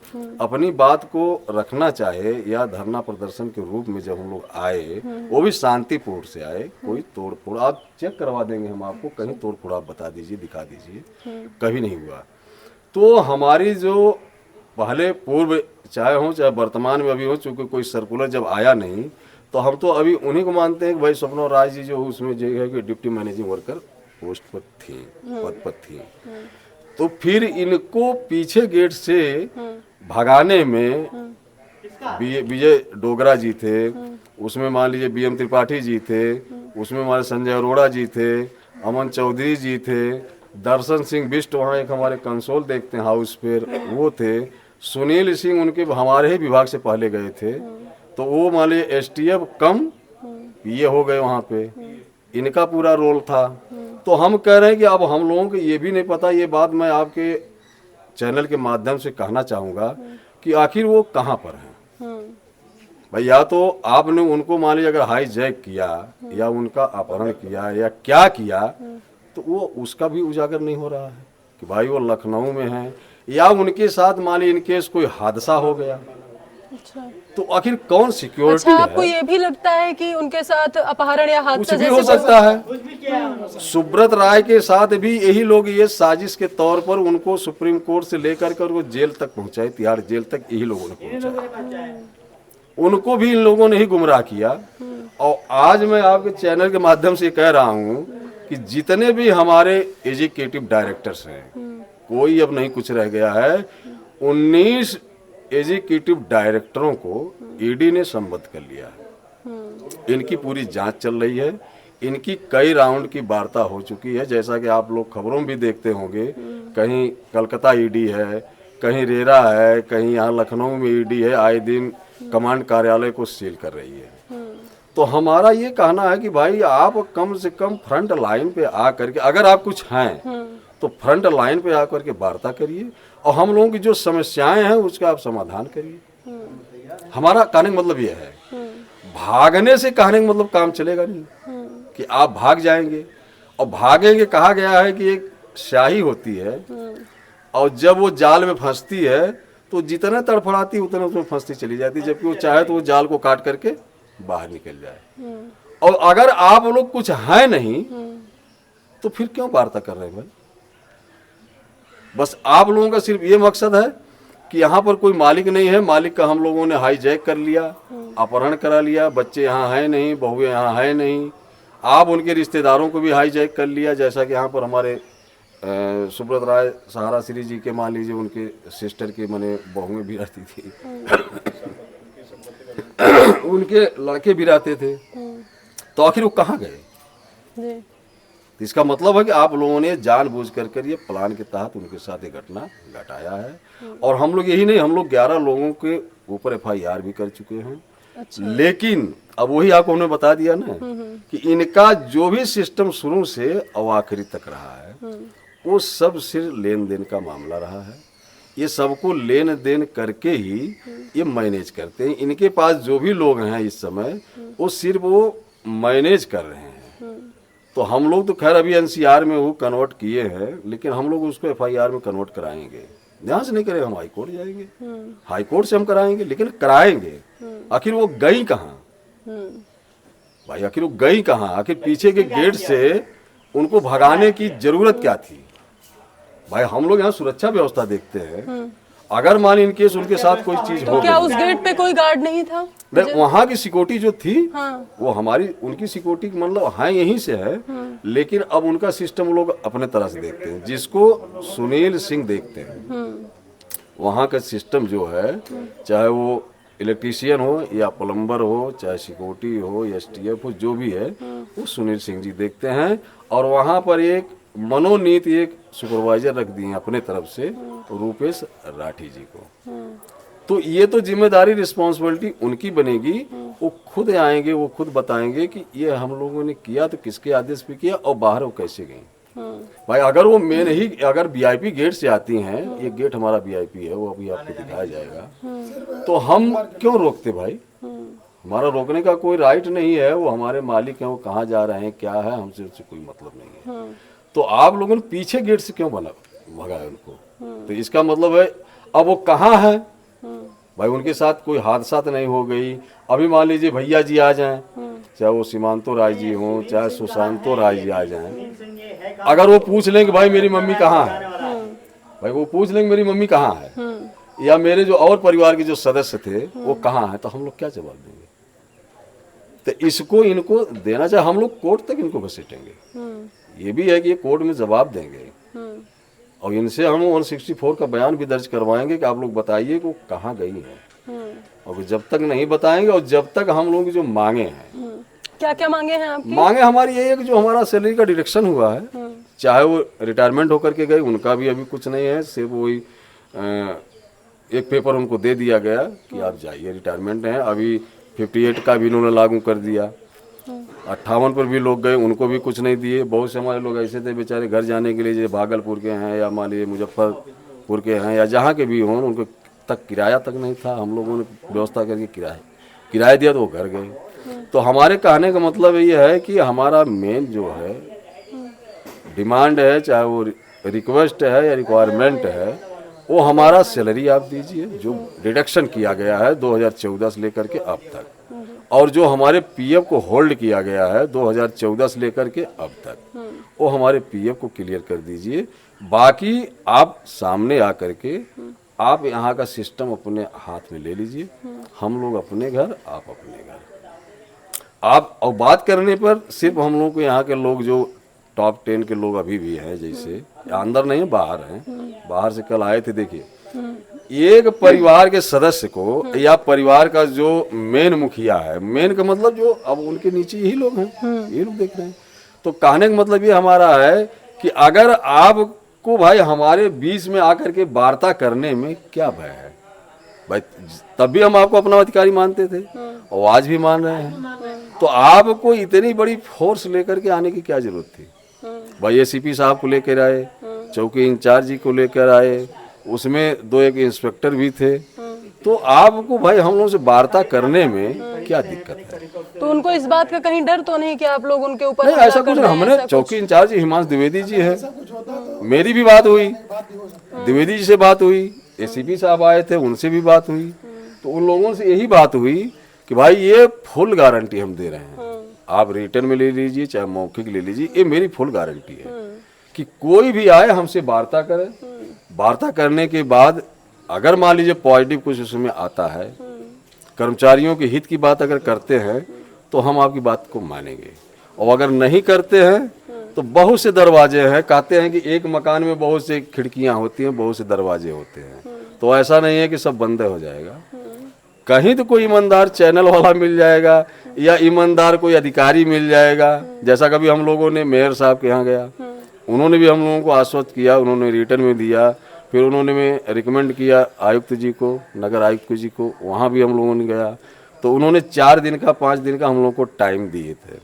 S2: अपनी बात को रखना चाहे या धरना प्रदर्शन के रूप में जब हम लोग आए, वो भी शांतिपूर्ण से आए, कोई तोड़ फोड़ आप चेक करवा देंगे हम आपको, कहीं तोड़ फोड़ आप बता दीजिए, दिखा दीजिए, कभी नहीं हुआ। तो हमारी जो पहले पूर्व चाहे हो चाहे वर्तमान में अभी हो, चूंकि कोई सर्कुलर जब आया नहीं, तो हम तो अभी उन्हीं को मानते हैं कि भाई स्वप्ना राय जी जो उसमें जो है कि डिप्टी मैनेजिंग वर्कर पोस्ट पर थी, पद पर थी। तो फिर इनको पीछे गेट से भगाने में विजय डोगरा जी थे, उसमें मान लीजिए BM त्रिपाठी जी थे, उसमें हमारे संजय अरोड़ा जी थे, अमन चौधरी जी थे, दर्शन सिंह बिष्ट वहाँ एक हमारे कंसोल देखते हैं हाउस पर वो थे, सुनील सिंह उनके हमारे ही विभाग से पहले गए थे, तो वो मान लीजिए STF कम ये हो गए वहाँ पे, इनका पूरा रोल था। तो हम कह रहे हैं कि अब हम लोगों को ये भी नहीं पता, ये बात मैं आपके चैनल के माध्यम से कहना चाहूँगा कि आखिर वो कहाँ पर हैं। भाई या तो आपने उनको मान लीजिए अगर हाईजैक किया या उनका अपहरण किया या क्या किया, तो वो उसका भी उजागर नहीं हो रहा है कि भाई वो लखनऊ में है या उनके साथ मान लीजिए इनकेस कोई हादसा हो गया।
S5: अच्छा।
S2: तो आखिर कौन सिक्योरिटी
S5: अच्छा, आपको ये भी लगता है कि उनके साथ अपहरण या हादसा
S2: कुछ भी हो सकता है? सुब्रत राय के साथ भी यही लोग ये साजिश के तौर पर उनको सुप्रीम कोर्ट से लेकर कर वो जेल तक पहुंचाए, तिहाड़ जेल तक यही लोगों ने पहुंचाया, उनको भी इन लोगों ने ही गुमराह किया। और आज मैं आपके चैनल के माध्यम से कह रहा हूँ कि जितने भी हमारे एजुकेटिव डायरेक्टर्स हैं, कोई अब नहीं कुछ रह गया है। 19 एजुकेटिव डायरेक्टरों को ईडी ने संबद्ध कर लिया है, इनकी पूरी जांच चल रही है, इनकी कई राउंड की वार्ता हो चुकी है, जैसा कि आप लोग खबरों में भी देखते होंगे, कहीं कलकत्ता ईडी है, कहीं रेरा है, कहीं यहाँ लखनऊ में ईडी है, आए दिन कमांड कार्यालय को सील कर रही है। तो हमारा ये कहना है कि भाई आप कम से कम फ्रंट लाइन पे आ करके, अगर आप कुछ हैं तो फ्रंट लाइन पे आकर के वार्ता करिए और हम लोगों की जो समस्याएं हैं उसका आप समाधान करिए। हमारा कहने का मतलब ये है, भागने से कहने का मतलब काम चलेगा नहीं कि आप भाग जाएंगे। और भागेंगे, कहा गया है कि एक स्याही होती है और जब वो जाल में फंसती है तो जितना तड़फड़ाती है उतना उसमें फंसती चली जाती है, जबकि वो चाहे तो वो जाल को काट करके बाहर निकल जाए। और अगर आप लोग कुछ है नहीं तो फिर क्यों वार्ता कर रहे हैं भाई? बस आप लोगों का सिर्फ ये मकसद है कि यहाँ पर कोई मालिक नहीं है, मालिक का हम लोगों ने हाईजैक कर लिया, अपहरण करा लिया, बच्चे यहाँ है नहीं, बहुएं यहाँ है नहीं, आप उनके रिश्तेदारों को भी हाईजैक कर लिया, जैसा कि यहाँ पर हमारे सुब्रत राय सहारा श्री जी के मान लीजिए उनके सिस्टर के मने बहुएं भी रहती थी उनके लड़के भी रहते थे, तो आखिर वो कहाँ गए? तो इसका मतलब है कि आप लोगों ने जानबूझ कर ये प्लान के तहत उनके साथ ये घटना घटाया है। और हम लोग यही नहीं, हम लोग 11 लोगों के ऊपर FIR भी कर चुके हैं। अच्छा। लेकिन अब वही आपको हमने बता दिया ना कि इनका जो भी सिस्टम शुरू से और आखिरी तक रहा है वो सब सिर्फ लेन देन का मामला रहा है। ये सबको लेन देन करके ही ये मैनेज करते हैं। इनके पास जो भी लोग हैं इस समय वो सिर्फ वो मैनेज कर रहे हैं। तो हम लोग तो खैर अभी NCR में वो कन्वर्ट किए हैं, लेकिन हम लोग उसको FIR में कन्वर्ट कराएंगे। ध्यान से नहीं करेंगे, हम हाई कोर्ट जाएंगे, हाई कोर्ट से हम कराएंगे, लेकिन कराएंगे। आखिर वो गई कहाँ भाई? आखिर वो गई कहाँ? आखिर पीछे के गेट से उनको भगाने की जरूरत क्या थी भाई? हम लोग यहाँ सुरक्षा व्यवस्था देखते हैं अगर मान इन केस उनके साथ कोई चीज हो
S5: तो क्या
S2: गई,
S5: उस गेट पे कोई गार्ड नहीं था?
S2: नहीं, वहाँ की सिक्योरिटी जो थी
S5: हाँ।
S2: वो हमारी उनकी सिक्योरिटी मतलब है यहीं से है, लेकिन अब उनका सिस्टम वो लोग अपने तरह से देखते हैं, जिसको सुनील सिंह देखते हैं। वहाँ का सिस्टम जो है, चाहे वो इलेक्ट्रीशियन हो या प्लम्बर हो, चाहे सिक्योरिटी हो या STF हो, जो भी है वो सुनील सिंह जी देखते हैं। और वहाँ पर एक मनोनीत एक सुपरवाइजर रख दिए अपने तरफ से, रूपेश राठी जी को। तो ये तो जिम्मेदारी रिस्पॉन्सिबिलिटी उनकी बनेगी, वो खुद आएंगे, वो खुद बताएंगे कि ये हम लोगों ने किया तो किसके आदेश पे किया और बाहर वो कैसे गई। भाई अगर वो मेन ही अगर VIP गेट से आती हैं, ये गेट हमारा VIP है, वो अभी आपको दिखाया जाएगा, तो हम क्यों रोकते भाई? हमारा रोकने का कोई राइट नहीं है, वो हमारे मालिक हैं, वो कहाँ जा रहे हैं क्या है, हमसे उससे कोई मतलब नहीं है। तो आप लोगों ने पीछे गेट से क्यों भगाया उनको? तो इसका मतलब है अब वो कहाँ है भाई? उनके साथ कोई हादसा तो नहीं हो गई? अभी मान लीजिए भैया जी आ जाएं, चाहे वो सीमांतो राय जी हों, चाहे सुशांतो राय जी आ जाएं, अगर वो पूछ लें कि भाई मेरी मम्मी कहाँ है, भाई वो पूछ लेंगे मेरी मम्मी कहाँ है, या मेरे जो और परिवार के जो सदस्य थे वो कहाँ है, तो हम लोग क्या जवाब देंगे? तो इसको इनको देना चाहिए, हम लोग कोर्ट तक इनको घसीटेंगे। ये भी है कि ये कोर्ट में जवाब देंगे और इनसे हम 164 का बयान भी दर्ज करवाएंगे कि आप लोग बताइए कि वो कहाँ गई है। और जब तक नहीं बताएंगे और जब तक हम लोग जो मांगे हैं,
S5: क्या क्या मांगे हैं आपकी?
S2: मांगे हमारी ये है कि जो हमारा सैलरी का डिडक्शन हुआ है, चाहे वो रिटायरमेंट होकर के गए, उनका भी अभी कुछ नहीं है, सिर्फ वही एक पेपर उनको दे दिया गया कि आप जाइए, रिटायरमेंट है। अभी 58 का भी इन्होंने लागू कर दिया, 58 पर भी लोग गए, उनको भी कुछ नहीं दिए। बहुत से हमारे लोग ऐसे थे बेचारे घर जाने के लिए, जैसे भागलपुर के हैं या मान लीजिए मुजफ्फरपुर के हैं या जहाँ के भी हों, उनको तक किराया तक नहीं था। हम लोगों ने व्यवस्था करके किराया दिया तो वो घर गए। तो हमारे कहने का मतलब ये है कि हमारा मेन जो है डिमांड है, चाहे वो रिक्वेस्ट है या रिक्वायरमेंट है, वो हमारा सैलरी आप दीजिए जो रिडक्शन किया गया है 2014 से लेकर के अब तक, और जो हमारे PF को होल्ड किया गया है 2014 से लेकर के अब तक, वो हमारे PF को क्लियर कर दीजिए। बाकी आप सामने आकर के आप यहाँ का सिस्टम अपने हाथ में ले लीजिए, हम लोग अपने घर, आप अपने घर। आप और बात करने पर सिर्फ हम लोग को यहाँ के लोग जो टॉप 10 के लोग अभी भी हैं, जैसे अंदर नहीं बाहर हैं, बाहर से कल आए थे, देखिए एक परिवार के सदस्य को या परिवार का जो मेन मुखिया है, मेन का मतलब जो अब उनके नीचे यही लोग हैं, ये लोग देख रहे हैं। तो कहने का मतलब ये हमारा है कि अगर आपको भाई हमारे बीच में आकर के वार्ता करने में क्या भय है भाई, तब भी हम आपको अपना अधिकारी मानते थे और आज भी मान रहे हैं। तो आपको इतनी बड़ी फोर्स लेकर के आने की क्या जरूरत थी भाई? ACP साहब को लेकर आए, चौकी इंचार्ज जी को लेकर आए, उसमें 2 एक इंस्पेक्टर भी थे। तो आपको भाई हम लोगों से वार्ता करने में क्या दिक्कत है?
S5: तो उनको इस बात का कहीं डर तो नहीं कि आप लोग उनके ऊपर
S2: नहीं, ऐसा कुछ नहीं। हमने चौकी इंचार्ज हिमांशु द्विवेदी जी है, मेरी भी बात हुई, द्विवेदी जी से बात हुई, ACP साहब आए थे, उनसे भी बात हुई। तो उन लोगों से यही बात हुई कि भाई ये फुल गारंटी हम दे रहे हैं, आप रिटर्न में ले लीजिए चाहे मौखिक ले लीजिए, ये मेरी फुल गारंटी है कि कोई भी आए हमसे वार्ता करे, वार्ता करने के बाद अगर मान लीजिए पॉजिटिव कुछ उसमें आता है, कर्मचारियों के हित की बात अगर करते हैं तो हम आपकी बात को मानेंगे, और अगर नहीं करते हैं तो बहुत से दरवाजे हैं। कहते हैं कि एक मकान में बहुत से खिड़कियां होती हैं, बहुत से दरवाजे होते हैं, तो ऐसा नहीं है कि सब बंद हो जाएगा। कहीं तो कोई ईमानदार चैनल वाला मिल जाएगा या ईमानदार कोई अधिकारी मिल जाएगा। जैसा कभी हम लोगों ने मेयर साहब के यहाँ गया, उन्होंने भी हम लोगों को आश्वस्त किया, उन्होंने रिटर्न में दिया, फिर उन्होंने में रिकमेंड किया आयुक्त जी को, नगर आयुक्त जी को, वहाँ भी हम लोगों ने गया तो उन्होंने 4 दिन का 5 दिन का हम लोगों को टाइम दिए थे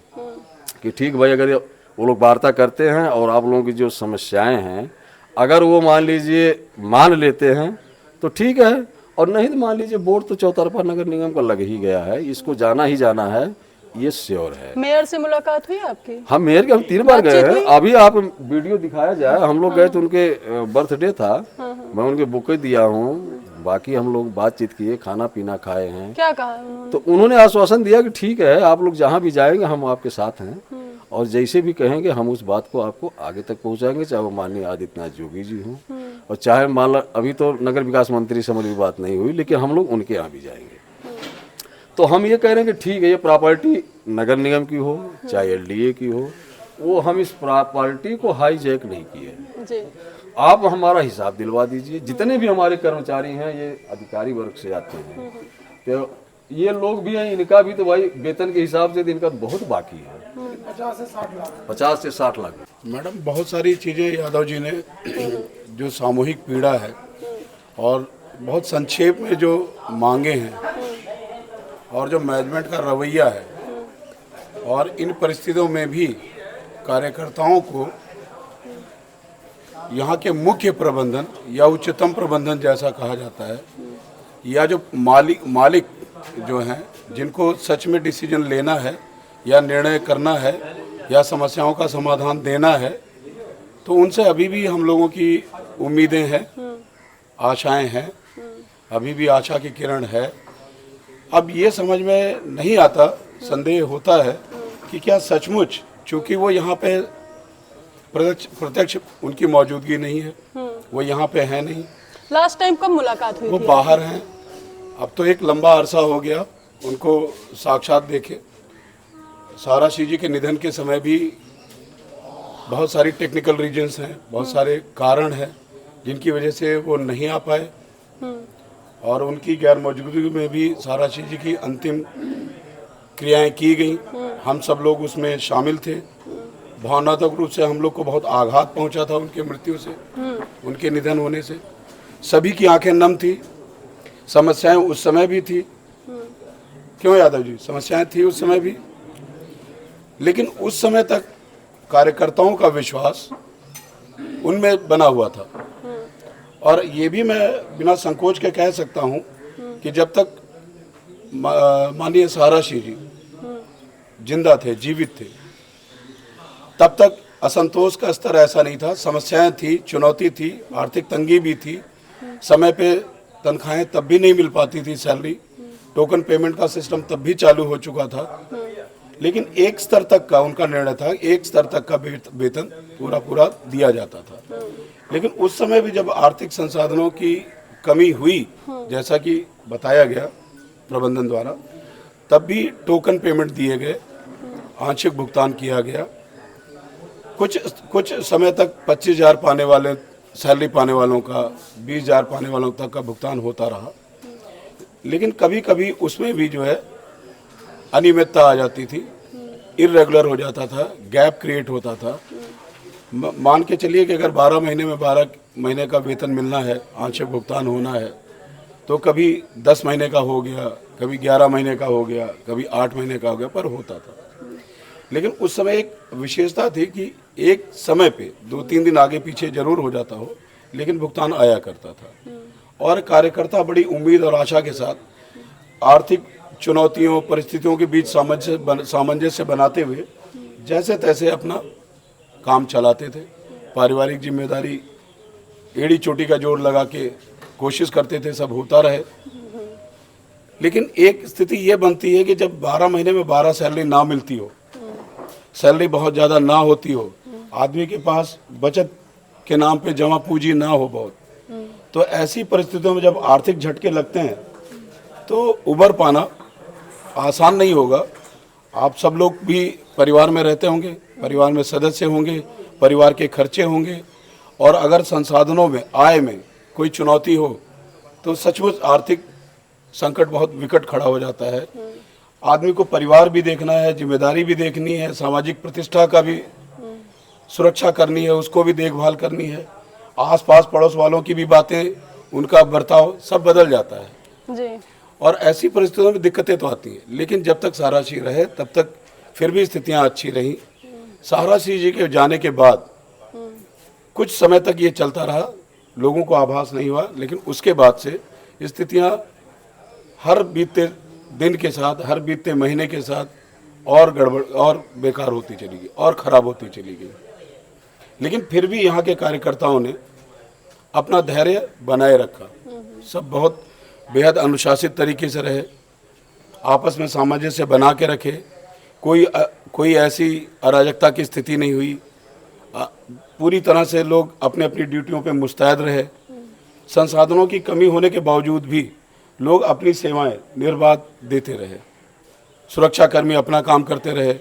S2: कि ठीक भाई अगर वो लोग वार्ता करते हैं और आप लोगों की जो समस्याएं हैं अगर वो मान लीजिए मान लेते हैं तो ठीक है, और नहीं तो मान लीजिए बोर्ड तो चौतरफा नगर निगम का लग ही गया है, इसको जाना ही जाना है, ये श्योर है।
S5: मेयर से मुलाकात हुई आपकी?
S2: हम मेयर के हम 3 बार गए हैं। अभी आप वीडियो दिखाया जाए, हम लोग गए तो उनके बर्थडे था, मैं उनके बुके दिया हूँ, बाकी हम लोग बातचीत किए, खाना पीना खाए हैं।
S5: क्या कहा उन्होंने?
S2: तो उन्होंने आश्वासन दिया कि ठीक है आप लोग जहाँ भी जाएंगे हम आपके साथ हैं, और जैसे भी कहेंगे हम उस बात को आपको आगे तक पहुँचाएंगे, चाहे वो माननीय आदित्यनाथ जोगी जी हों, और चाहे मान लो अभी तो नगर विकास मंत्री से हमारी बात नहीं हुई, लेकिन हम लोग उनके यहाँ भी जाएंगे। तो हम ये कह रहे हैं कि ठीक है, ये प्रॉपर्टी नगर निगम की हो चाहे एलडीए की हो, वो हम इस प्रॉपर्टी को हाईजैक नहीं किए।
S5: जी।
S2: आप हमारा हिसाब दिलवा दीजिए। जितने भी हमारे कर्मचारी हैं ये अधिकारी वर्ग से आते हैं, तो ये लोग भी हैं, इनका भी तो भाई वेतन के हिसाब से इनका बहुत बाकी है, 50 से 60 लाख।
S10: मैडम बहुत सारी चीज़ें यादव जी ने जो सामूहिक पीड़ा है और बहुत संक्षेप में जो मांगे हैं और जो मैनेजमेंट का रवैया है, और इन परिस्थितियों में भी कार्यकर्ताओं को यहाँ के मुख्य प्रबंधन या उच्चतम प्रबंधन जैसा कहा जाता है, या जो मालिक जो हैं जिनको सच में डिसीजन लेना है या निर्णय करना है या समस्याओं का समाधान देना है, तो उनसे अभी भी हम लोगों की उम्मीदें हैं, आशाएं हैं, अभी भी आशा की किरण है। अब ये समझ में नहीं आता, संदेह होता है कि क्या सचमुच, चूँकि वो यहाँ पे प्रत्यक्ष उनकी मौजूदगी नहीं है, वो यहाँ पे है नहीं।
S5: लास्ट टाइम कब मुलाकात हुई
S10: वो
S5: थी?
S10: बाहर हैं। अब तो एक लंबा अरसा हो गया उनको साक्षात देखे। साराशी जी के निधन के समय भी बहुत सारी टेक्निकल रीजंस हैं, बहुत सारे कारण हैं जिनकी वजह से वो नहीं आ पाए, और उनकी गैर मौजूदगी में भी साराशी जी की अंतिम क्रियाएं की गई। हम सब लोग उसमें शामिल थे। भावनात्मक रूप से हम लोग को बहुत आघात पहुंचा था उनके मृत्यु से, उनके निधन होने से। सभी की आंखें नम थी। समस्याएं उस समय भी थी, क्यों यादव जी, समस्याएं थी उस समय भी, लेकिन उस समय तक कार्यकर्ताओं का विश्वास उनमें बना हुआ था। और ये भी मैं बिना संकोच के कह सकता हूं कि जब तक माननीय साराशी जी जिंदा थे, जीवित थे, तब तक असंतोष का स्तर ऐसा नहीं था। समस्याएं थी, चुनौती थी, आर्थिक तंगी भी थी, समय पे तनख्वाहें तब भी नहीं मिल पाती थी, सैलरी, टोकन पेमेंट का सिस्टम तब भी चालू हो चुका था, लेकिन एक स्तर तक का उनका निर्णय था, एक स्तर तक का वेतन पूरा दिया जाता था। लेकिन उस समय भी जब आर्थिक संसाधनों की कमी हुई, जैसा कि बताया गया प्रबंधन द्वारा, तब भी टोकन पेमेंट दिए गए, आंशिक भुगतान किया गया। कुछ समय तक 25,000 पाने वाले सैलरी पाने वालों का, 20,000 पाने वालों तक का भुगतान होता रहा, लेकिन कभी कभी उसमें भी जो है अनियमितता आ जाती थी, इर्रेगुलर हो जाता था, गैप क्रिएट होता था। मान के चलिए कि अगर 12 महीने में 12 महीने का वेतन मिलना है, आंशिक भुगतान होना है, तो कभी 10 महीने का हो गया, कभी 11 महीने का हो गया, कभी 8 महीने का हो गया, पर होता था। लेकिन उस समय एक विशेषता थी कि एक समय पे 2-3 दिन आगे पीछे जरूर हो जाता हो, लेकिन भुगतान आया करता था। और कार्यकर्ता बड़ी उम्मीद और आशा के साथ आर्थिक चुनौतियों, परिस्थितियों के बीच सामंजस्य बनाते हुए जैसे तैसे अपना काम चलाते थे। पारिवारिक जिम्मेदारी एड़ी चोटी का जोर लगा के कोशिश करते थे सब होता रहे। लेकिन एक स्थिति ये बनती है कि जब 12 महीने में 12 सैलरी ना मिलती हो, सैलरी बहुत ज़्यादा ना होती हो, आदमी के पास बचत के नाम पे जमा पूंजी ना हो बहुत, तो ऐसी परिस्थितियों में जब आर्थिक झटके लगते हैं तो उबर पाना आसान नहीं होगा। आप सब लोग भी परिवार में रहते होंगे, परिवार में सदस्य होंगे, परिवार के खर्चे होंगे, और अगर संसाधनों में, आय में कोई चुनौती हो तो सचमुच आर्थिक संकट बहुत विकट खड़ा हो जाता है। आदमी को परिवार भी देखना है, जिम्मेदारी भी देखनी है, सामाजिक प्रतिष्ठा का भी सुरक्षा करनी है, उसको भी देखभाल करनी है, आसपास पड़ोस वालों की भी बातें, उनका बर्ताव सब बदल जाता है
S5: जी।
S10: और ऐसी परिस्थितियों में दिक्कतें तो आती हैं। लेकिन जब तक साराशी रहे तब तक फिर भी स्थितियां अच्छी रही। साराशी जी के जाने के बाद कुछ समय तक ये चलता रहा, लोगों को आभास नहीं हुआ, लेकिन उसके बाद से स्थितियां हर बीते दिन के साथ, हर बीते महीने के साथ और गड़बड़ और बेकार होती चली गई और ख़राब होती चली गई। लेकिन फिर भी यहाँ के कार्यकर्ताओं ने अपना धैर्य बनाए रखा। सब बहुत बेहद अनुशासित तरीके से रहे, आपस में सामंजस्य बना के रखे, कोई ऐसी अराजकता की स्थिति नहीं हुई, पूरी तरह से लोग अपने अपनी ड्यूटियों पे मुस्तैद रहे। संसाधनों की कमी होने के बावजूद भी लोग अपनी सेवाएं निर्बाध देते रहे। सुरक्षाकर्मी अपना काम करते रहे,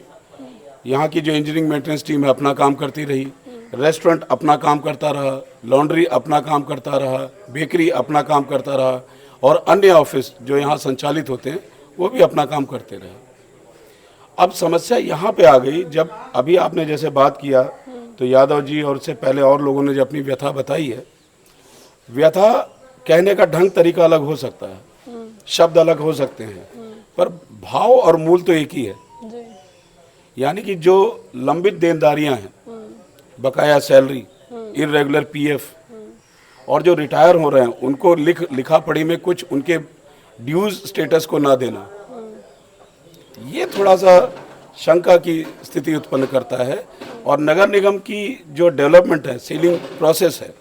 S10: यहाँ की जो इंजीनियरिंग मेंटेनेंस टीम है अपना काम करती रही, रेस्टोरेंट अपना काम करता रहा, लॉन्ड्री अपना काम करता रहा, बेकरी अपना काम करता रहा, और अन्य ऑफिस जो यहाँ संचालित होते हैं वो भी अपना काम करते रहे। अब समस्या यहाँ पे आ गई, जब अभी आपने जैसे बात किया तो यादव जी और उससे पहले और लोगों ने जो अपनी व्यथा बताई है, व्यथा कहने का ढंग तरीका अलग हो सकता है, शब्द अलग हो सकते हैं, पर भाव और मूल तो एक ही है। यानी कि जो लंबित देनदारियां हैं, बकाया सैलरी, इर्रेगुलर पीएफ, और जो रिटायर हो रहे हैं उनको लिखा पढ़ी में कुछ उनके ड्यूज स्टेटस को ना देना, ये थोड़ा सा शंका की स्थिति उत्पन्न करता है। और नगर निगम की जो डेवलपमेंट है, सीलिंग प्रोसेस है,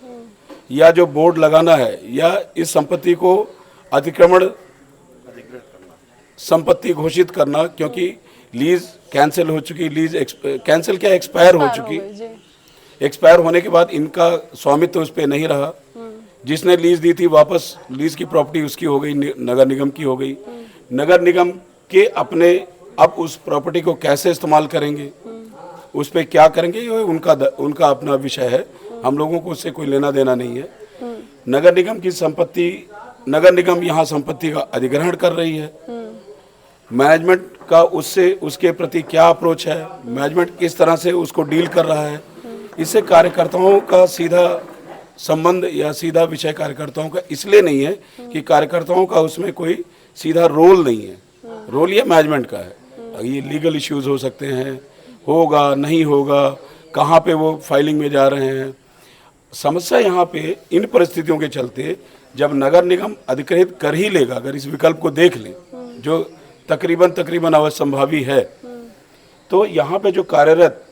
S10: या जो बोर्ड लगाना है, या इस संपत्ति को अतिक्रमण संपत्ति घोषित करना, क्योंकि लीज कैंसिल हो चुकी, लीज कैंसिल क्या एक्सपायर हो चुकी, एक्सपायर होने के बाद इनका स्वामित्व उस पर नहीं रहा, जिसने लीज दी थी वापस लीज की प्रॉपर्टी उसकी हो गई, नगर निगम की हो गई। नगर निगम के अपने अब उस प्रॉपर्टी को कैसे इस्तेमाल करेंगे, उस पर क्या करेंगे, ये उनका अपना विषय है, हम लोगों को उससे कोई लेना देना नहीं है। नगर निगम की संपत्ति, नगर निगम यहाँ संपत्ति का अधिग्रहण कर रही है, मैनेजमेंट का उसके प्रति क्या अप्रोच है, मैनेजमेंट किस तरह से उसको डील कर रहा है, इससे कार्यकर्ताओं का सीधा संबंध या सीधा विषय कार्यकर्ताओं का इसलिए नहीं है कि कार्यकर्ताओं का उसमें कोई सीधा रोल नहीं है, रोल ये मैनेजमेंट का है। ये लीगल इश्यूज हो सकते हैं, होगा नहीं होगा, कहाँ पे वो फाइलिंग में जा रहे हैं। समस्या यहाँ पे इन परिस्थितियों के चलते, जब नगर निगम अधिकृत कर ही लेगा, अगर इस विकल्प को देख ले जो तकरीबन अवश्यंभावी है, तो यहाँ पे जो कार्यरत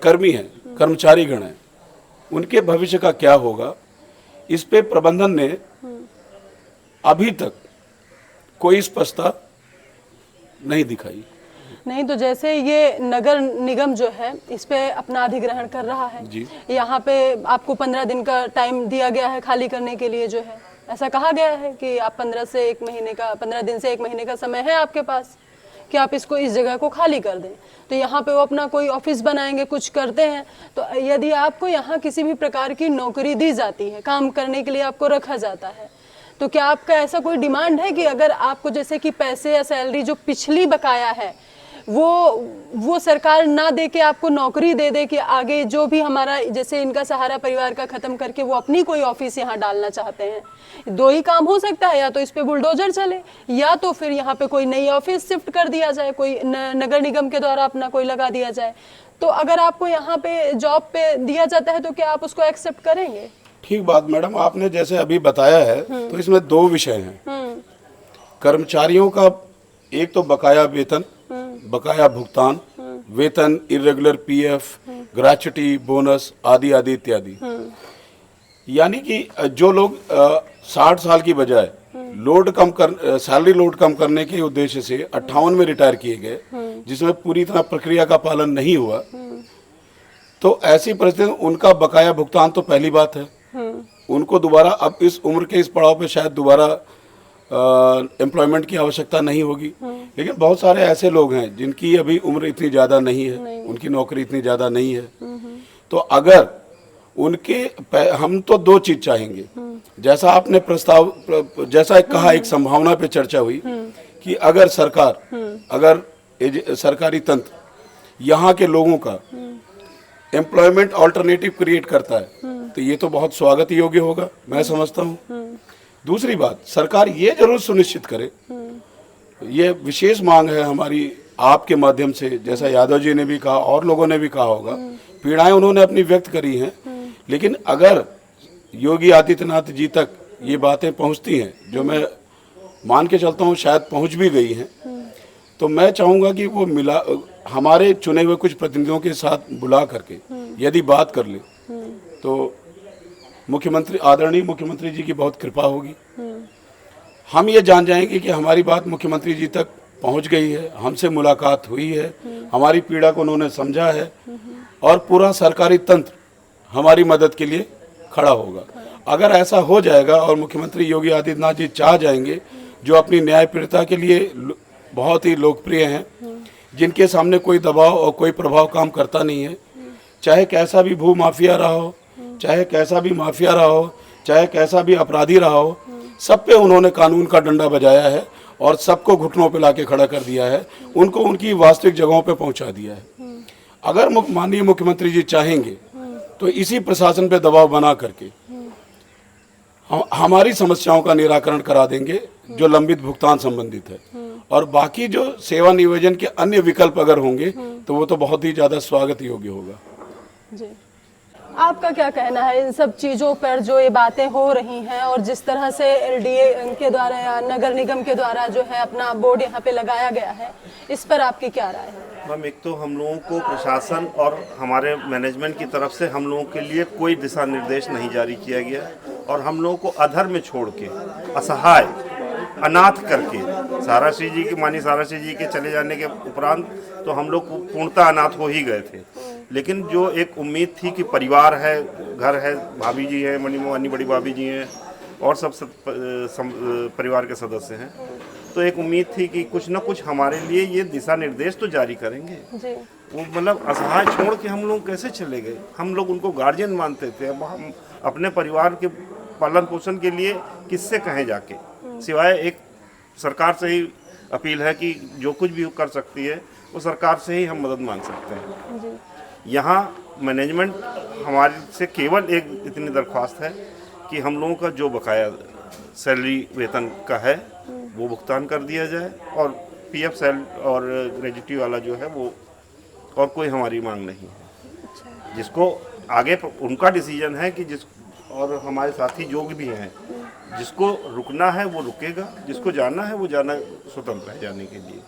S10: कर्मी हैं, कर्मचारीगण हैं, उनके भविष्य का क्या होगा, इस पे प्रबंधन ने अभी तक कोई स्पष्टता नहीं दिखाई।
S5: नहीं तो जैसे ये नगर निगम जो है इस पे अपना अधिग्रहण कर रहा है, यहाँ पे आपको 15 दिन का टाइम दिया गया है खाली करने के लिए, जो है ऐसा कहा गया है कि आप 15 दिन से 1 महीने का समय है आपके पास कि आप इसको इस जगह को खाली कर दें। तो यहाँ पे वो अपना कोई ऑफिस बनाएंगे, कुछ करते हैं। तो यदि आपको यहाँ किसी भी प्रकार की नौकरी दी जाती है, काम करने के लिए आपको रखा जाता है, तो क्या आपका ऐसा कोई डिमांड है कि अगर आपको जैसे कि पैसे या सैलरी जो पिछली बकाया है वो सरकार ना दे के आपको नौकरी दे दे कि आगे जो भी हमारा, जैसे इनका सहारा परिवार का खत्म करके वो अपनी कोई ऑफिस यहाँ डालना चाहते हैं। 2 ही काम हो सकता है, या तो इस पे बुलडोजर चले, या तो फिर यहाँ पे कोई नई ऑफिस शिफ्ट कर दिया जाए, कोई नगर निगम के द्वारा अपना कोई लगा दिया जाए। तो अगर आपको यहाँ पे जॉब पे दिया जाता है तो क्या आप उसको एक्सेप्ट करेंगे?
S10: ठीक बात मैडम, आपने जैसे अभी बताया है, तो इसमें 2 विषय हैं। कर्मचारियों का एक तो बकाया वेतन, बकाया भुगतान, वेतन, इर्रेगुलर पीएफ, ग्रेच्युटी, बोनस आदि आदि इत्यादि। यानी कि जो लोग 60 साल की बजाय सैलरी लोड कम करने के उद्देश्य से 58 में रिटायर किए गए, जिसमें पूरी तरह प्रक्रिया का पालन नहीं हुआ, तो ऐसी परिस्थिति में उनका बकाया भुगतान तो पहली बात है। उनको दोबारा अब इस उम्र के इस पड़ाव पे शायद दोबारा एम्प्लॉयमेंट की आवश्यकता नहीं होगी, लेकिन बहुत सारे ऐसे लोग हैं जिनकी अभी उम्र इतनी ज़्यादा नहीं है, उनकी नौकरी इतनी ज़्यादा नहीं है। तो अगर हम तो 2 चीज़ चाहेंगे, जैसा आपने जैसा कहा, एक संभावना पे चर्चा हुई कि अगर सरकारी तंत्र यहाँ के लोगों का एम्प्लॉयमेंट ऑल्टरनेटिव क्रिएट करता है तो ये तो बहुत स्वागत योग्य होगा, मैं समझता हूँ। दूसरी बात, सरकार ये जरूर सुनिश्चित करे, ये विशेष मांग है हमारी आपके माध्यम से, जैसा यादव जी ने भी कहा और लोगों ने भी कहा होगा, पीड़ाएं उन्होंने अपनी व्यक्त करी हैं, लेकिन अगर योगी आदित्यनाथ जी तक ये बातें पहुंचती हैं, जो मैं मान के चलता हूं शायद पहुंच भी गई हैं, तो मैं चाहूँगा कि वो हमारे चुने हुए कुछ प्रतिनिधियों के साथ बुला करके यदि बात कर ले तो आदरणीय मुख्यमंत्री जी की बहुत कृपा होगी। हम ये जान जाएंगे कि हमारी बात मुख्यमंत्री जी तक पहुंच गई है, हमसे मुलाकात हुई है, हमारी पीड़ा को उन्होंने समझा है, और पूरा सरकारी तंत्र हमारी मदद के लिए खड़ा होगा। अगर ऐसा हो जाएगा और मुख्यमंत्री योगी आदित्यनाथ जी चाह जाएंगे, जो अपनी न्यायप्रियता के लिए बहुत ही लोकप्रिय हैं, जिनके सामने कोई दबाव और कोई प्रभाव काम करता नहीं है, चाहे कैसा भी भू माफिया रहा हो, चाहे कैसा भी माफिया रहा हो, चाहे कैसा भी अपराधी रहा हो, सब पे उन्होंने कानून का डंडा बजाया है और सबको घुटनों पे लाके खड़ा कर दिया है, उनको उनकी वास्तविक जगहों पे पहुंचा दिया है। अगर माननीय मुख्यमंत्री जी चाहेंगे तो इसी प्रशासन पे दबाव बना करके हमारी समस्याओं का निराकरण करा देंगे जो लंबित भुगतान संबंधित है, और बाकी जो सेवा नियोजन के अन्य विकल्प अगर होंगे तो वो तो बहुत ही ज़्यादा स्वागत योग्य होगा।
S5: जी, आपका क्या कहना है इन सब चीज़ों पर जो ये बातें हो रही हैं और जिस तरह से एलडीए के द्वारा या नगर निगम के द्वारा जो है अपना बोर्ड यहाँ पे लगाया गया है, इस पर आपकी क्या राय है?
S3: मैम, एक तो हम लोगों को प्रशासन और हमारे मैनेजमेंट की तरफ से हम लोगों के लिए कोई दिशा निर्देश नहीं जारी किया गया, और हम लोगों को अधर में छोड़ के, असहाय, अनाथ करके, साराश्री जी की मानी साराश्री जी के चले जाने के उपरांत तो हम लोग पूर्णतः अनाथ हो ही गए थे। लेकिन जो एक उम्मीद थी कि परिवार है, घर है, भाभी जी हैं, मनी बड़ी भाभी जी हैं और सब परिवार के सदस्य हैं, तो एक उम्मीद थी कि कुछ ना कुछ हमारे लिए ये दिशा निर्देश तो जारी करेंगे। वो मतलब असहाय छोड़ के हम लोग कैसे चले गए? हम लोग उनको गार्जियन मानते थे। अब हम अपने परिवार के पालन पोषण के लिए किससे कहें जाके, सिवाय एक सरकार से ही अपील है कि जो कुछ भी कर सकती है वो सरकार से ही हम मदद मांग सकते हैं। यहाँ मैनेजमेंट हमारे से केवल एक इतनी दरख्वास्त है कि हम लोगों का जो बकाया सैलरी वेतन का है वो भुगतान कर दिया जाए, और पीएफ सेल और ग्रेजुटी वाला जो है वो, और कोई हमारी मांग नहीं है। जिसको आगे उनका डिसीजन है कि जिस, और हमारे साथी जो भी हैं, जिसको रुकना है वो रुकेगा, जिसको जाना है वो जाना स्वतंत्र है जाने के लिए।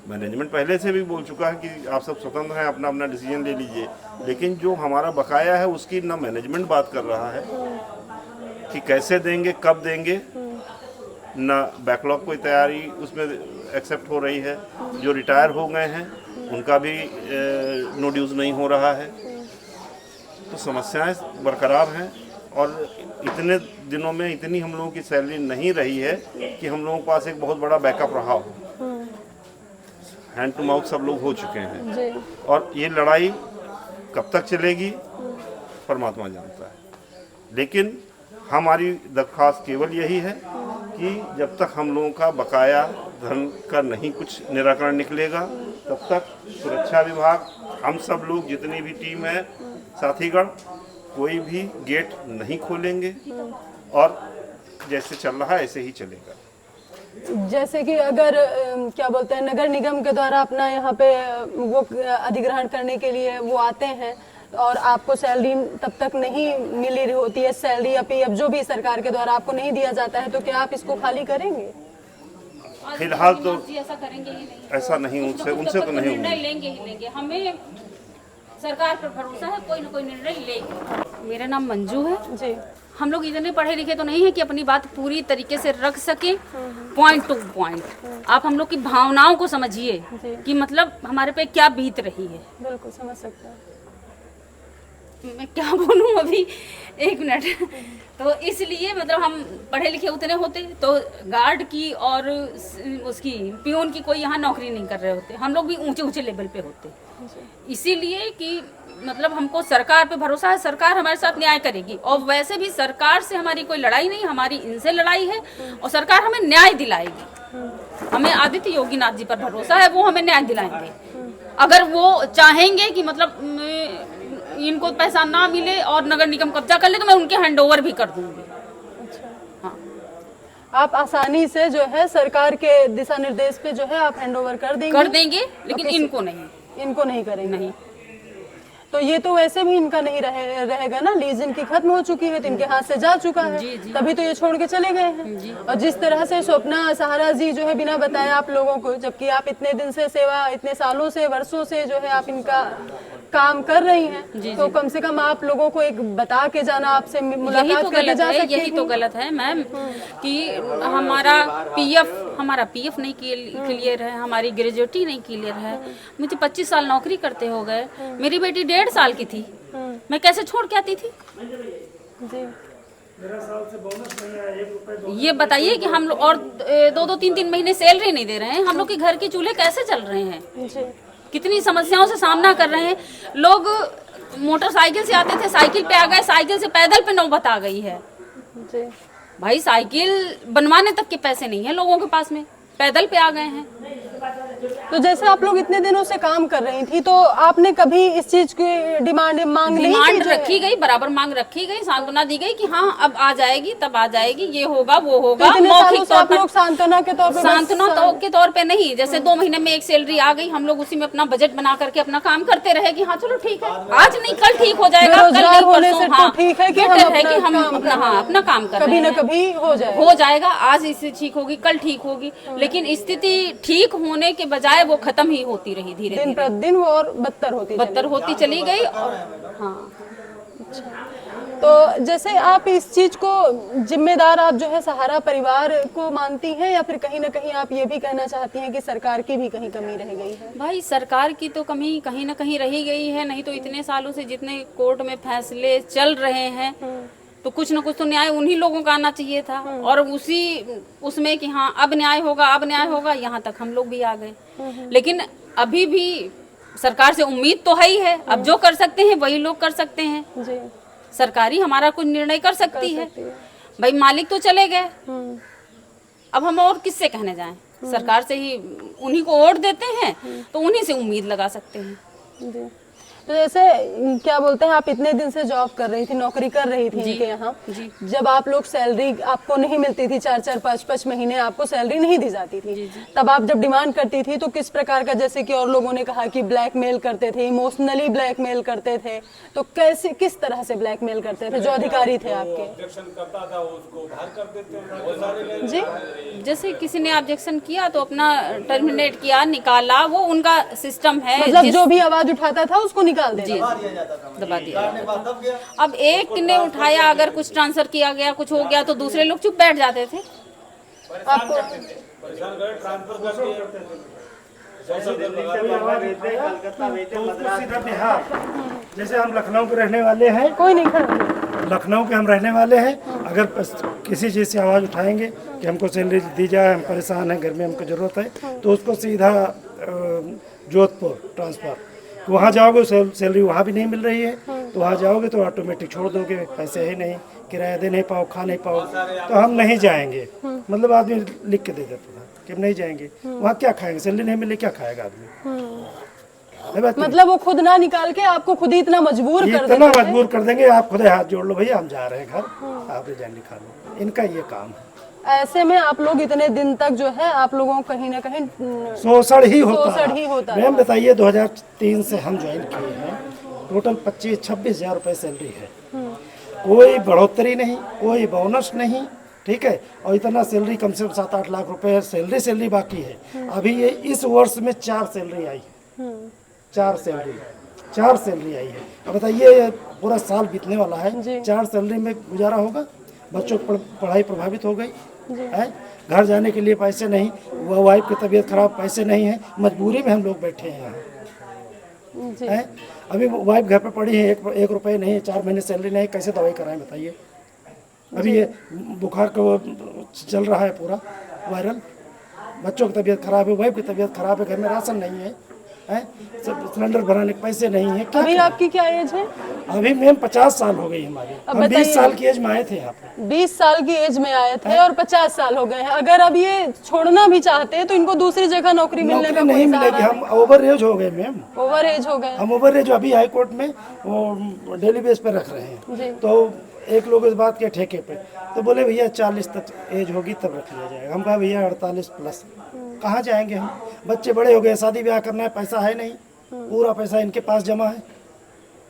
S3: मैनेजमेंट पहले से भी बोल चुका है कि आप सब स्वतंत्र हैं, अपना अपना डिसीजन ले लीजिए, लेकिन जो हमारा बकाया है उसकी ना मैनेजमेंट बात कर रहा है कि कैसे देंगे, कब देंगे, ना बैकलॉग कोई तैयारी उसमें एक्सेप्ट हो रही है। जो रिटायर हो गए हैं उनका भी नो ड्यूज नहीं हो रहा है, तो समस्याएं बरकरार हैं। और इतने दिनों में इतनी हम लोगों की सैलरी नहीं रही है कि हम लोगों के पास एक बहुत बड़ा बैकअप रहा हो। हैंड टू माउथ सब लोग हो चुके हैं, और ये लड़ाई कब तक चलेगी परमात्मा जानता है। लेकिन हमारी दरख्वास्त केवल यही है कि जब तक हम लोगों का बकाया धन का नहीं कुछ निराकरण निकलेगा, तब तक सुरक्षा विभाग, हम सब लोग जितनी भी टीम है, साथीगण, कोई भी गेट नहीं खोलेंगे, और जैसे चल रहा है ऐसे ही चलेगा।
S5: जैसे कि अगर क्या बोलते हैं, नगर निगम के द्वारा अपना यहाँ पे वो अधिग्रहण करने के लिए वो आते हैं और आपको सैलरी तब तक नहीं मिली रही होती है, सैलरी या पीएफ जो भी सरकार के द्वारा आपको नहीं दिया जाता है, तो क्या आप इसको खाली करेंगे?
S3: फिलहाल तो
S4: ऐसा करेंगे ही नहीं,
S3: ऐसा नहीं, उनसे तो नहीं
S4: निर्णय लेंगे ही लेंगे। हमें सरकार पर भरोसा है, कोई ना कोई निर्णय लेगी। मेरा नाम मंजू है
S5: जी।
S4: हम लोग इतने पढ़े लिखे तो नहीं है कि अपनी बात पूरी तरीके से रख सके, पॉइंट टू पॉइंट। आप हम लोग की भावनाओं को समझिए कि मतलब हमारे पे क्या बीत रही है।
S5: बिल्कुल समझ सकते हैं।
S4: मैं क्या बोलूँ अभी, एक मिनट। तो इसलिए मतलब हम पढ़े लिखे उतने होते तो गार्ड की और उसकी पियून की कोई यहाँ नौकरी नहीं कर रहे होते, हम लोग भी ऊंचे ऊंचे लेवल पे होते। इसीलिए कि मतलब हमको सरकार पे भरोसा है, सरकार हमारे साथ न्याय करेगी। और वैसे भी सरकार से हमारी कोई लड़ाई नहीं, हमारी इनसे लड़ाई है, और सरकार हमें न्याय दिलाएगी। हमें आदित्य योगीनाथ जी पर भरोसा है, वो हमें न्याय दिलाएंगे। अगर वो चाहेंगे कि मतलब इनको पैसा ना मिले और नगर निगम कब्जा कर ले, तो मैं उनके हैंडओवर भी कर दूंगी। हाँ,
S5: आप आसानी से जो है सरकार के दिशा निर्देश पे जो है आप हैंडओवर कर देंगे,
S4: लेकिन इनको नहीं
S5: करेंगे। नहीं, तो ये तो वैसे भी इनका नहीं रहेगा ना, लीज इनकी खत्म हो चुकी है, तो इनके हाथ से जा चुका है। तभी तो ये छोड़ के चले गए हैं। और जिस तरह से स्वप्ना सहारा जी जो है बिना बताए आप लोगों को, जबकि आप इतने दिन से सेवा, इतने सालों से, वर्षों से जो है आप इनका काम कर रही हैं, तो कम से कम आप लोगों को एक बता के जाना, आपसे मुलाकात करके जा सकती
S4: यही तो गलत है मैम कि हमारा पीएफ नहीं क्लियर है, हमारी ग्रेजुएटी नहीं क्लियर है। मुझे 25 साल नौकरी करते हो गए, मेरी बेटी 1.5 साल की थी, मैं कैसे छोड़ के आती थी?
S5: जी
S4: ये बताइए कि हम लोग और 2-3 महीने सैलरी नहीं दे रहे हैं, हम लोग के घर के चूल्हे कैसे चल रहे हैं? कितनी समस्याओं से सामना कर रहे हैं लोग। मोटरसाइकिल से आते थे, साइकिल पे आ गए, साइकिल से पैदल पे नौबत आ गई है।
S5: जी
S4: भाई साइकिल बनवाने तक के पैसे नहीं है लोगों के पास में, पैदल पे आ गए हैं।
S5: तो जैसे आप लोग इतने दिनों से काम कर रही थी, तो आपने कभी इस चीज की मांग नहीं की?
S4: रखी गई, बराबर मांग रखी गई, सांत्वना दी गई कि हाँ अब आ जाएगी, तब आ जाएगी, ये होगा वो होगा।
S5: तो मौखिक तौर पर सांत्वना के तौर पे,
S4: सांत्वना के तौर पे नहीं, जैसे 2 महीने में एक सैलरी आ गई, हम लोग उसी में अपना बजट बना करके अपना काम करते रहे कि हाँ चलो ठीक है, आज नहीं कल ठीक हो जाएगा, कल नहीं परसों, हाँ
S5: ठीक है कि
S4: हम अपना काम कर
S5: कभी न कभी हो
S4: जाएगा। आज इससे ठीक होगी, कल ठीक होगी, लेकिन स्थिति ठीक होने के बजाय वो खत्म ही होती रही, धीरे
S5: दिन प्रतिदिन वो और बदतर होती
S4: चली गई। और हाँ,
S5: तो जैसे आप इस चीज को जिम्मेदार आप जो है सहारा परिवार को मानती हैं, या फिर कहीं ना कहीं आप ये भी कहना चाहती हैं कि सरकार की भी कहीं कमी रह गई है?
S4: भाई सरकार की तो कमी कहीं ना कहीं रही गई है, नहीं तो इतने सालों से जितने कोर्ट में फैसले चल रहे हैं तो कुछ ना कुछ तो न्याय उन्हीं लोगों का आना चाहिए था, और उसमें कि हाँ अब न्याय होगा, यहाँ तक हम लोग भी आ गए। लेकिन अभी भी सरकार से उम्मीद तो है ही है, अब जो कर सकते हैं वही लोग कर सकते हैं
S5: जी।
S4: सरकार ही हमारा कुछ निर्णय कर सकती है। भाई मालिक तो चले गए, अब हम और किससे कहने जाएं? सरकार से ही, उन्हीं को वोट देते हैं तो उन्हीं से उम्मीद लगा सकते हैं
S5: जी। तो जैसे क्या बोलते हैं, आप इतने दिन से जॉब कर रही थी, नौकरी कर रही थी इनके यहाँ, जब आप लोग सैलरी आपको नहीं मिलती थी, 4-4, 5-5 महीने आपको सैलरी नहीं दी जाती थी, तब आप जब डिमांड करती थी तो किस प्रकार का, जैसे कि और लोगों ने कहा कि ब्लैकमेल करते थे, इमोशनली ब्लैकमेल करते थे, तो कैसे किस तरह से ब्लैकमेल करते थे जो अधिकारी थे आपके? जी,
S4: जैसे किसी ने ऑब्जेक्शन किया तो अपना टर्मिनेट किया, निकाला, वो उनका सिस्टम है।
S5: मतलब जो भी आवाज उठाता था उसको निकाल
S4: दबा दिया। अब एक ने उठाया, अगर कुछ ट्रांसफर किया गया, कुछ हो गया तो दूसरे लोग चुप बैठ जाते थे।
S5: आपको
S6: जैसे हम लखनऊ के रहने वाले हैं,
S5: कोई नहीं खड़ा,
S6: लखनऊ के हम रहने वाले हैं, अगर किसी चीज़ से आवाज़ उठाएंगे कि हमको सैलरी दी जाए, हम परेशान हैं, घर में हमको ज़रूरत है, तो उसको सीधा जोधपुर ट्रांसफ़र, वहाँ जाओगे सैलरी वहाँ भी नहीं मिल रही है, तो वहाँ जाओगे तो ऑटोमेटिक छोड़ दोगे, पैसे है नहीं, किराया दे नहीं पाओ, खा नहीं पाओ, तो हम नहीं जाएंगे। मतलब आदमी लिख के दे देता था कि हम नहीं जाएंगे, वहाँ क्या खाएंगे, सैलरी नहीं मिले क्या खाएगा आदमी?
S5: मतलब वो खुद ना निकाल के आपको खुद ही इतना मजबूर
S6: कर देंगे, आप खुद हाथ जोड़ लो भैया हम जा रहे हैं घर, आप रिजाइन लिखा लो, इनका ये काम है।
S5: ऐसे में आप लोग इतने दिन तक जो है आप लोगों को कहीं ना कहीं
S6: शोषण ही होता है। मैम बताइए 2003 से हम ज्वाइन किए हैं, टोटल 25-26 हज़ार रुपये सैलरी है, कोई बढ़ोतरी नहीं, कोई बोनस नहीं, ठीक है, और इतना सैलरी कम से कम 7-8 लाख रुपए सैलरी बाकी है। अभी ये इस वर्ष में 4 सैलरी आई है, 4 सैलरी आई है। अब बताइए पूरा साल बीतने वाला है, 4 सैलरी में गुजारा होगा? बच्चों की पढ़ाई प्रभावित हो गई है, घर जाने के लिए पैसे नहीं, वाइफ की तबीयत खराब, पैसे नहीं है, मजबूरी में हम लोग बैठे हैं यहाँ है। अभी वाइफ घर पे पड़ी है, 1 रुपये नहीं, 4 महीने सैलरी नहीं, कैसे दवाई कराएं बताइए? अभी ये बुखार का चल रहा है पूरा वायरल, बच्चों की तबीयत खराब है, वाइफ की तबीयत खराब है, घर में राशन नहीं है, सिलेंडर भराने के पैसे नहीं है।
S5: अभी आपकी क्या एज है?
S6: अभी मैम 50 साल हो गई हमारी, हम 20 साल की एज में आए थे यहाँ पे।
S5: 20 साल की एज में आए थे और 50 साल हो गए हैं। अगर अब ये छोड़ना भी चाहते हैं तो इनको दूसरी जगह नौकरी मिलने का
S6: नहीं मिलेगी, हम ओवर एज हो गए मैम,
S5: ओवर एज हो गए
S6: हम, ओवर एज अभी हाई कोर्ट में वो डेली बेस पे रख रहे हैं। तो एक लोग इस बात के ठेके पे तो बोले भैया 40 तक एज होगी तब रख लिया जाएगा। हम कहा भैया 48 प्लस कहाँ जाएंगे हम, बच्चे बड़े हो गए, शादी ब्याह करना है, पैसा है नहीं, पूरा पैसा इनके पास जमा है,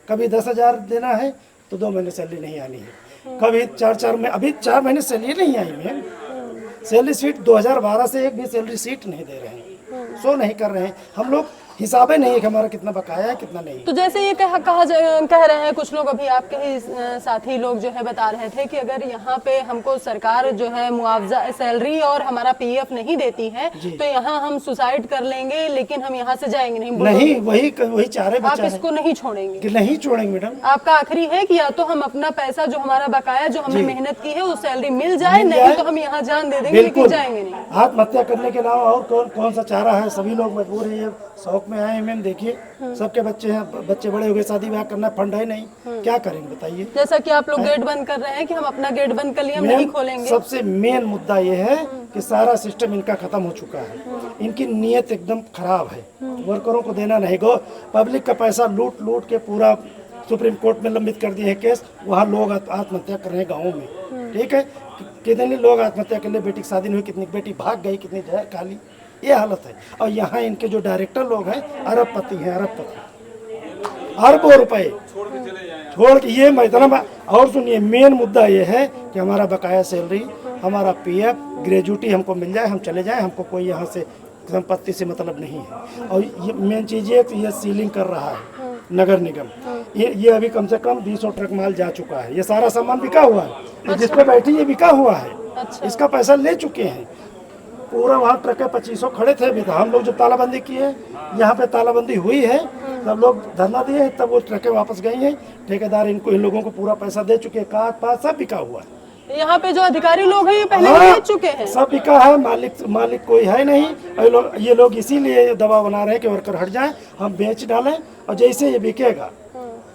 S6: कभी 10,000 देना है तो 2 महीने सैलरी नहीं आनी है, कभी 4 में, अभी 4 महीने सैलरी नहीं आई मैम, सैलरी सीट 2012 से एक भी सैलरी सीट नहीं दे रहे हैं, शो नहीं कर रहे हैं। हम लोग हिसाब ही नहीं है कि हमारा कितना बकाया है कितना नहीं।
S5: तो जैसे ये कह रहे हैं कुछ लोग, अभी आपके ही साथी लोग जो है बता रहे थे कि अगर यहाँ पे हमको सरकार जो है मुआवजा सैलरी और हमारा पीएफ नहीं देती है तो यहाँ हम सुसाइड कर लेंगे, लेकिन हम यहाँ से जाएंगे नहीं।
S6: नहीं, वही चाह रहे
S5: आप इसको नहीं छोड़ेंगे
S6: कि नहीं छोड़ेंगे मैडम।
S5: आपका आखिरी है कि या तो हम अपना पैसा जो हमारा बकाया जो हमने मेहनत की है उस सैलरी मिल जाए, नहीं तो हम यहाँ जान दे देंगे लेकिन जाएंगे नहीं।
S6: आत्महत्या करने के अलावा और कौन सा चारा है? सभी लोग मजबूर है, ये शौक में आए हैं। मैम देखिए सबके बच्चे हैं, बच्चे बड़े हो गए, शादी ब्याह करना, फंड है नहीं, क्या करेंगे बताइए?
S5: जैसा कि आप लोग गेट बंद कर रहे हैं कि हम अपना गेट बंद कर लिए, हम नहीं खोलेंगे।
S6: सबसे मेन मुद्दा ये है कि सारा सिस्टम इनका खत्म हो चुका है, इनकी नीयत एकदम खराब है, वर्करों को देना नहीं। गो पब्लिक का पैसा लूट लूट के पूरा सुप्रीम कोर्ट में लंबित कर दिए हैं केस, वहाँ लोग आत्महत्या कर रहे हैं गाँव में। ठीक है, कितने लोग आत्महत्या कर लिए, बेटी की शादी नहीं हुई, कितनी बेटी भाग गई, कितनी जगह खाली, ये हालत है। और यहाँ इनके जो डायरेक्टर लोग हैं अरबपति हैं, अरबपति, अरबों रुपए छोड़ के ये इतना। और सुनिए मेन मुद्दा ये है कि हमारा बकाया सैलरी, हमारा पीएफ, ग्रेजुटी हमको मिल जाए, हम चले जाएं, हमको कोई यहाँ से संपत्ति से मतलब नहीं है। और ये मेन चीज़ ये कि ये सीलिंग कर रहा है नगर निगम, ये अभी कम से कम 200 ट्रक माल जा चुका है, ये सारा सामान बिका हुआ है, जिस पे बैठी ये बिका हुआ है। इसका पैसा ले चुके हैं पूरा। वहाँ ट्रक 2500 खड़े थे भी था। हम लोग जब तालाबंदी किए, यहाँ पे तालाबंदी हुई है, तब लोग धरना दिए, तब वो ट्रकें वापस गई हैं। ठेकेदार इन लोगों को पूरा पैसा दे चुके हैं, काट पात सब बिका हुआ है।
S5: यहाँ पे जो अधिकारी लोग हैं ये पहले भी बेच चुके हैं,
S6: सब बिका है, मालिक कोई है नहीं। ये लोग इसीलिए दबाव बना रहे हैं कि वर्कर हट जाएं, हम बेच डालें, और जैसे ये बिकेगा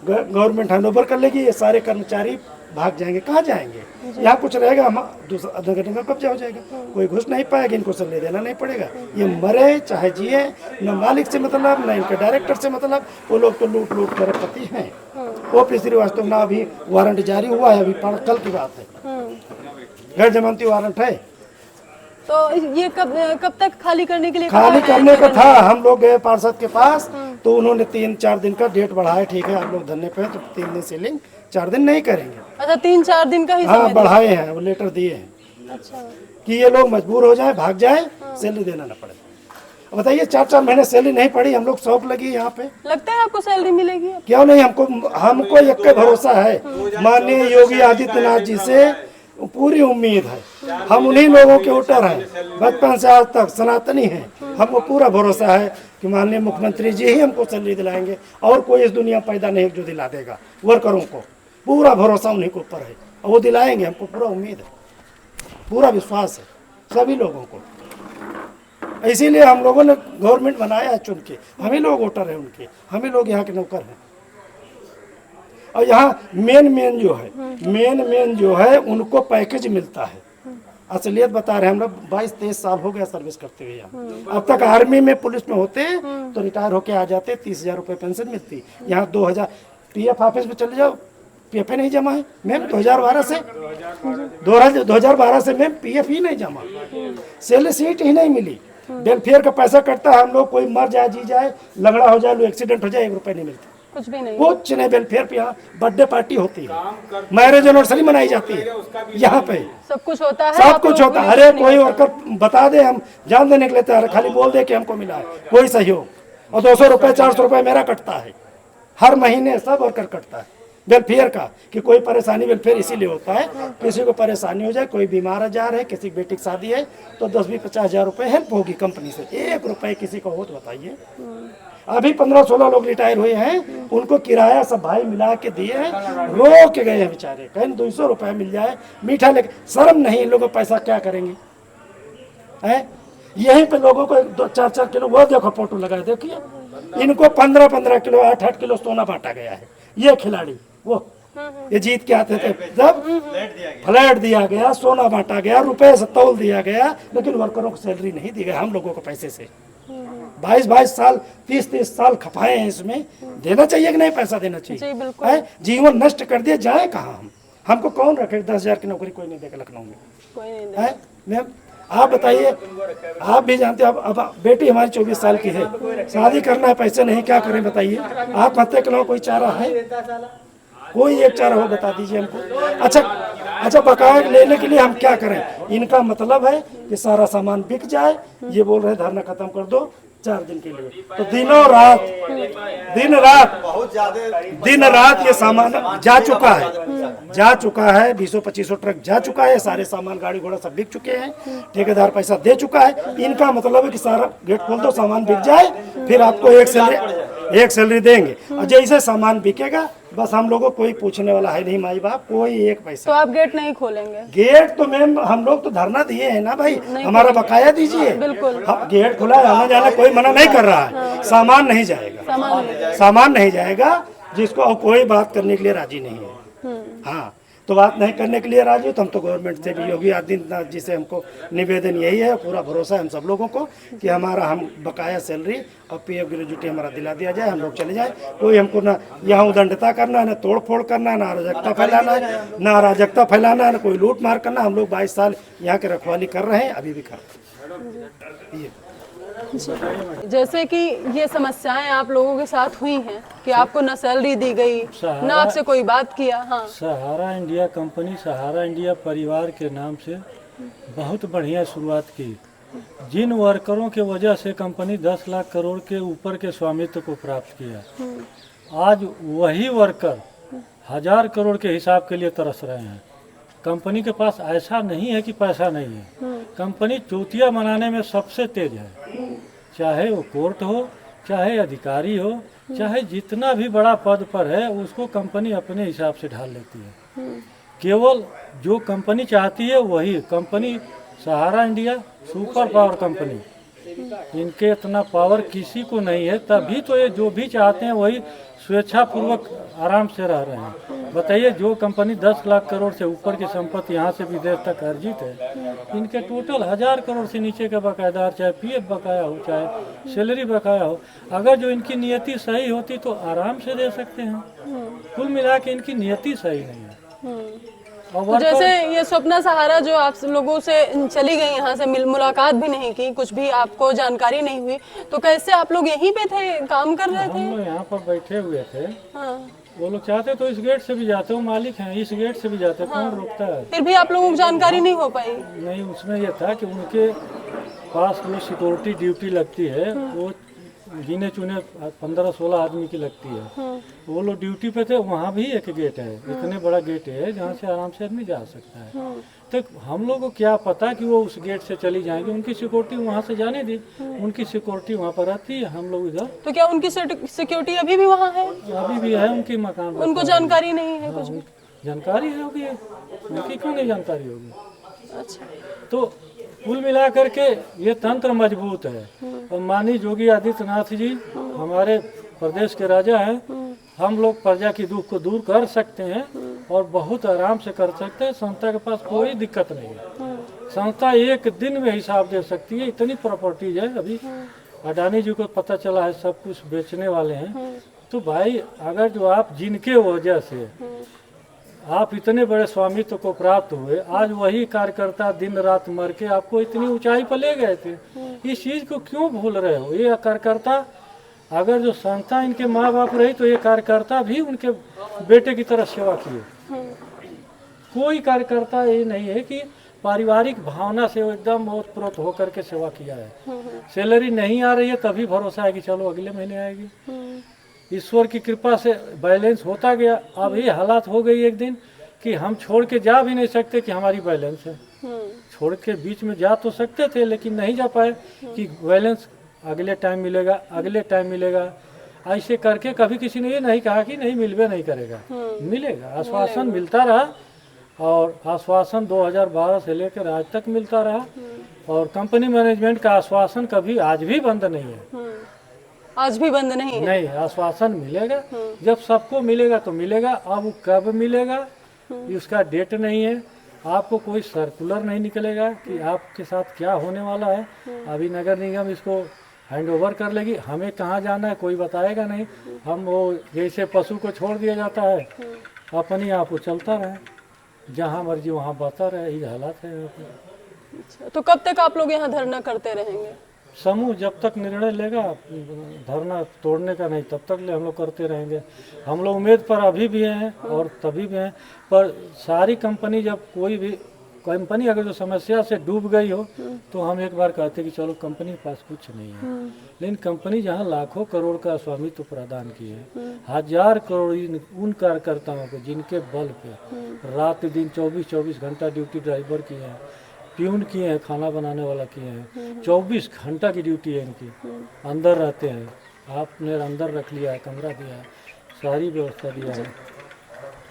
S6: गवर्नमेंट हैंडओवर कर लेगी, ये सारे कर्मचारी भाग जाएंगे। कहाँ जाएंगे? यहाँ कुछ रहेगा, हम नगर निगम कब्जा हो जाएगा, कोई घुस नहीं पाएगा, इनको सैलरी देना नहीं पड़ेगा। ये मरे चाहे जिए, न मालिक से मतलब न इनके डायरेक्टर से मतलब, वो लोग तो लूट लूट कर पति हैं। वो श्रीवास्तव ना अभी वारंट जारी हुआ है, अभी कल की बात है, गैर जमानती वारंट है।
S5: तो ये कब तक खाली करने के लिए?
S6: खाली करने का था, हम लोग गए पार्षद के पास, तो उन्होंने 3-4 दिन का डेट बढ़ाया। ठीक है, आप लोग धरने पे हैं तो 3 दिन सीलिंग, 4 दिन नहीं करेंगे।
S5: अच्छा, 3-4 दिन का ही
S6: हाँ बढ़ाए हैं, वो लेटर दिए हैं।
S5: अच्छा,
S6: कि ये लोग मजबूर हो जाए, भाग जाए, सैलरी देना न पड़े। बताइए 4-4 महीने सैलरी नहीं पड़ी, हम लोग शौक लगी यहाँ पे।
S5: लगता है आपको सैलरी मिलेगी?
S6: क्यों नहीं, हमको एक भरोसा है, माननीय योगी आदित्यनाथ जी से पूरी उम्मीद है। हम उन्हीं लोगों के वोटर हैं, बचपन से आज तक सनातनी हैं। हमको पूरा भरोसा है कि माननीय मुख्यमंत्री जी ही हमको सैलरी दिलाएंगे, और कोई इस दुनिया पैदा नहीं जो दिला देगा। वर्करों को पूरा भरोसा उन्हीं के ऊपर है, और वो दिलाएंगे, हमको पूरा उम्मीद है, पूरा विश्वास है सभी लोगों को। इसीलिए हम लोगों ने गवर्नमेंट बनाया है चुन के, हम ही लोग वोटर हैं उनके, हम ही लोग यहाँ के नौकर हैं। और यहाँ मेन जो है उनको पैकेज मिलता है। असलियत बता रहे हैं, हम लोग 22-23 साल हो गया सर्विस करते हुए यहाँ। अब तक आर्मी में पुलिस में होते तो रिटायर होके आ जाते, 30,000 रुपये पेंशन मिलती। यहाँ 2000 पीएफ ऑफिस में चले जाओ, पीएफ नहीं जमा है मैम। 2012 से मैम पीएफ ही नहीं जमा, सैलरी सीट ही नहीं मिली। वेलफेयर का पैसा कटता है, हम लोग कोई मर जाए, जी जाए, लंगड़ा हो जाए, एक्सीडेंट हो जाए, 1 रुपये नहीं मिलता,
S5: कुछ भी नहीं।
S6: कुछ नहीं। वेलफेयर पे यहाँ बर्थडे पार्टी होती है, मैरिज एनिवर्सरी मनाई जाती है, यहाँ पे
S5: सब कुछ होता है,
S6: सब कुछ होता है। अरे कोई वर्कर बता दे, हम जान देने के लिए तैयार, खाली बोल दे कि हमको मिला है, कोई सहयोग। और 200 रुपये 400 रुपये मेरा कटता है हर महीने, सब वर्कर कटता है वेलफेयर का। कि कोई परेशानी, वेलफेयर इसीलिए होता है, किसी को परेशानी हो जाए, कोई बीमार जा रहा है, किसी की बेटी की शादी है, तो 10-20-50 हज़ार रुपये हेल्प होगी कंपनी से। 1 रुपये किसी को हो तो बताइए। अभी 15-16 लोग रिटायर हुए हैं, उनको किराया सब भाई मिला के दिए हैं, रो के गए हैं बेचारे, कहीं 200 रुपये मिल जाए मीठा लेके। शर्म नहीं इन लोगों को, पैसा क्या करेंगे है? यहीं पे लोगों को 4-4 किलो, वो देखो फोटो लगाए, देखिए इनको 15-15 किलो 8-8 किलो सोना बांटा गया है। ये खिलाड़ी वो ये जीत के आते थे, जब फ्लैट दिया गया, सोना बांटा गया, रुपए से तौल दिया गया, लेकिन वर्करों को सैलरी नहीं दी गई हम लोगों को पैसे से। 22-22 साल 30-30 साल खपाए हैं, इसमें देना चाहिए कि नहीं? पैसा देना चाहिए। है जीवन नष्ट कर दिया, जाए कहाँ हम? हमको कौन रखे? 10,000 की नौकरी कोई नहीं देगा लखनऊ में, कोई नहीं है मैम। आप बताइए, आप भी जानते हो, अब बेटी हमारी 24 साल की है, शादी करना है, पैसे नहीं, क्या करें बताइए? आत्महत्या के अलावा कोई चारा है? कोई एक चारा हो बता दीजिए हमको। अच्छा बकाया लेने के लिए हम क्या करें? इनका मतलब है कि सारा सामान बिक जाए। ये बोल रहे धरना खत्म कर दो, 4 दिन के लिए, तो दिन रात ये सामान जा चुका है 20-25 ट्रक जा चुका है, सारे सामान गाड़ी घोड़ा सब बिक चुके हैं, ठेकेदार पैसा दे चुका है। इनका मतलब है कि सारा गेट खोल दो, सामान बिक जाए, फिर आपको एक सैलरी देंगे, और जैसे सामान बिकेगा बस हम लोगों को कोई पूछने वाला है नहीं, माई बाप कोई एक पैसा।
S5: तो आप गेट नहीं खोलेंगे?
S6: गेट तो मैम हम लोग तो धरना दिए हैं ना भाई, हमारा बकाया दीजिए।
S5: बिल्कुल,
S6: गेट खुला है, आना जाना कोई मना नहीं कर रहा है, सामान नहीं जाएगा, सामान नहीं जाएगा, जिसको और कोई बात करने के लिए राजी नहीं है। हाँ, तो बात नहीं करने के लिए राजी, तो हम तो गवर्नमेंट से भी, योगी आदित्यनाथ जी से हमको निवेदन यही है, पूरा भरोसा है हम सब लोगों को कि हम बकाया सैलरी और पीएफ ग्रेजुएटी हमारा दिला दिया जाए, हम लोग चले जाए। कोई हमको ना यहाँ उदंडता करना है, ना तोड़ फोड़ करना है, ना अराजकता फैलाना है, ना कोई लूट मार करना। हम लोग 22 साल यहाँ के रखवाली कर रहे हैं, अभी भी कर रहे हैं।
S5: जैसे कि ये समस्याएं आप लोगों के साथ हुई हैं कि आपको न सैलरी दी गई, न आपसे कोई बात किया। हाँ,
S7: सहारा इंडिया कंपनी, सहारा इंडिया परिवार के नाम से बहुत बढ़िया शुरुआत की। जिन वर्करों के वजह से कंपनी 10 लाख करोड़ के ऊपर के स्वामित्व को प्राप्त किया, आज वही वर्कर 1000 करोड़ के हिसाब के लिए तरस रहे हैं। कंपनी के पास ऐसा नहीं है कि पैसा नहीं है, कंपनी चूतिया मनाने में सबसे तेज है। चाहे वो कोर्ट हो, चाहे अधिकारी हो, चाहे जितना भी बड़ा पद पर है, उसको कंपनी अपने हिसाब से ढाल लेती है। केवल जो कंपनी चाहती है वही कंपनी, सहारा इंडिया सुपर पावर कंपनी, इनके इतना पावर किसी को नहीं है, तभी तो ये जो भी चाहते हैं वही स्वेच्छापूर्वक आराम से रह रहे हैं। बताइए, जो कंपनी 10 लाख करोड़ से ऊपर की संपत्ति यहाँ से विदेश तक अर्जित है, इनके टोटल 1000 करोड़ से नीचे का बकायदार, चाहे पीएफ बकाया हो, चाहे सैलरी बकाया हो, अगर जो इनकी नियति सही होती तो आराम से दे सकते हैं। कुल मिला के इनकी नियति सही नहीं है।
S5: तो जैसे ये स्वप्ना सहारा जो आप लोगों से चली गई, यहाँ से मुलाकात भी नहीं की, कुछ भी आपको जानकारी नहीं हुई, तो कैसे आप लोग यहीं पे थे, काम कर रहे थे?
S7: हम लोग यहाँ पर बैठे हुए थे।
S5: हाँ।
S7: वो लोग चाहते तो इस गेट से भी जाते, वो मालिक हैं, इस गेट से भी जाते। हाँ। कौन रोकता है?
S5: फिर भी आप लोगों को जानकारी नहीं हो पाई?
S7: नहीं, उसमें यह था कि उनके पास जो सिक्योरिटी ड्यूटी लगती है, वो गिने चुने 15-16 आदमी की लगती है। वो लोग ड्यूटी पे थे, वहाँ भी एक गेट है, इतने बड़ा गेट है जहाँ से आराम से आदमी जा सकता है। तो हम लोग को क्या पता कि वो उस गेट से चली जाएंगे, उनकी सिक्योरिटी वहाँ से जाने दी, उनकी सिक्योरिटी वहाँ पर रहती है, हम लोग इधर।
S5: तो क्या उनकी सिक्योरिटी अभी भी वहाँ है?
S7: अभी भी है, उनकी मकान।
S5: उनको जानकारी नहीं है? कुछ भी
S7: जानकारी होगी, उनकी क्यों नहीं जानकारी होगी?
S5: अच्छा,
S7: तो कुल मिला करके ये तंत्र मजबूत है। और माननीय योगी आदित्यनाथ जी हमारे प्रदेश के राजा हैं, हम लोग प्रजा की दुख को दूर कर सकते हैं और बहुत आराम से कर सकते हैं। संस्था के पास कोई दिक्कत नहीं है, संस्था एक दिन में हिसाब दे सकती है, इतनी प्रॉपर्टीज है। अभी अडानी जी को पता चला है सब कुछ बेचने वाले हैं। तो भाई, अगर जो आप जिनके वजह से आप इतने बड़े स्वामित्व को प्राप्त हुए, आज वही कार्यकर्ता दिन रात मर के आपको इतनी ऊंचाई पर ले गए थे, इस चीज को क्यों भूल रहे हो? ये कार्यकर्ता, अगर जो संस्था इनके माँ बाप रही तो ये कार्यकर्ता भी उनके बेटे की तरह सेवा किए। कोई कार्यकर्ता ये नहीं है कि पारिवारिक भावना से एकदम ओतप्रोत होकर के सेवा किया है। सैलरी नहीं आ रही है तभी भरोसा है कि चलो अगले महीने आएगी। ईश्वर की कृपा से बैलेंस होता गया। अब ये हालात हो गई एक दिन कि हम छोड़ के जा भी नहीं सकते कि हमारी बैलेंस है। छोड़ के बीच में जा तो सकते थे लेकिन नहीं जा पाए कि बैलेंस अगले टाइम मिलेगा, अगले टाइम मिलेगा। ऐसे करके कभी किसी ने ये नहीं कहा कि नहीं मिलवे नहीं करेगा, मिलेगा। आश्वासन मिलता रहा और आश्वासन 2012 से लेकर आज तक मिलता रहा। और कंपनी मैनेजमेंट का आश्वासन कभी आज भी बंद नहीं है।
S5: आज भी बंद नहीं है?
S7: नहीं, आश्वासन मिलेगा। जब सबको मिलेगा तो मिलेगा। अब कब मिलेगा इसका डेट नहीं है। आपको कोई सर्कुलर नहीं निकलेगा कि आपके साथ क्या होने वाला है। अभी नगर निगम इसको हैंड ओवर कर लेगी, हमें कहाँ जाना है कोई बताएगा नहीं। हम वो जैसे पशु को छोड़ दिया जाता है, अपनी आप वो चलता रहे, जहाँ मर्जी वहाँ बहता रहे। यही हालात है।
S5: अच्छा, तो कब तक आप लोग यहाँ धरना करते रहेंगे?
S7: समूह जब तक निर्णय लेगा धरना तोड़ने का नहीं, तब तक ले हम लोग करते रहेंगे। हम लोग उम्मीद पर अभी भी हैं और तभी भी हैं। पर सारी कंपनी जब कोई भी कंपनी अगर जो समस्या से डूब गई हो तो हम एक बार कहते कि चलो कंपनी के पास कुछ नहीं है, लेकिन कंपनी जहाँ लाखों करोड़ का स्वामित्व प्रदान की है, 1000 करोड़ उन कार्यकर्ताओं को जिनके बल पे रात दिन 24 घंटा ड्यूटी ड्राइवर की है, प्यून किए हैं, खाना बनाने वाला किए हैं, 24 घंटा की ड्यूटी है इनकी, अंदर रहते हैं, आपने अंदर रख लिया है, कमरा दिया है, सारी व्यवस्था दिया है।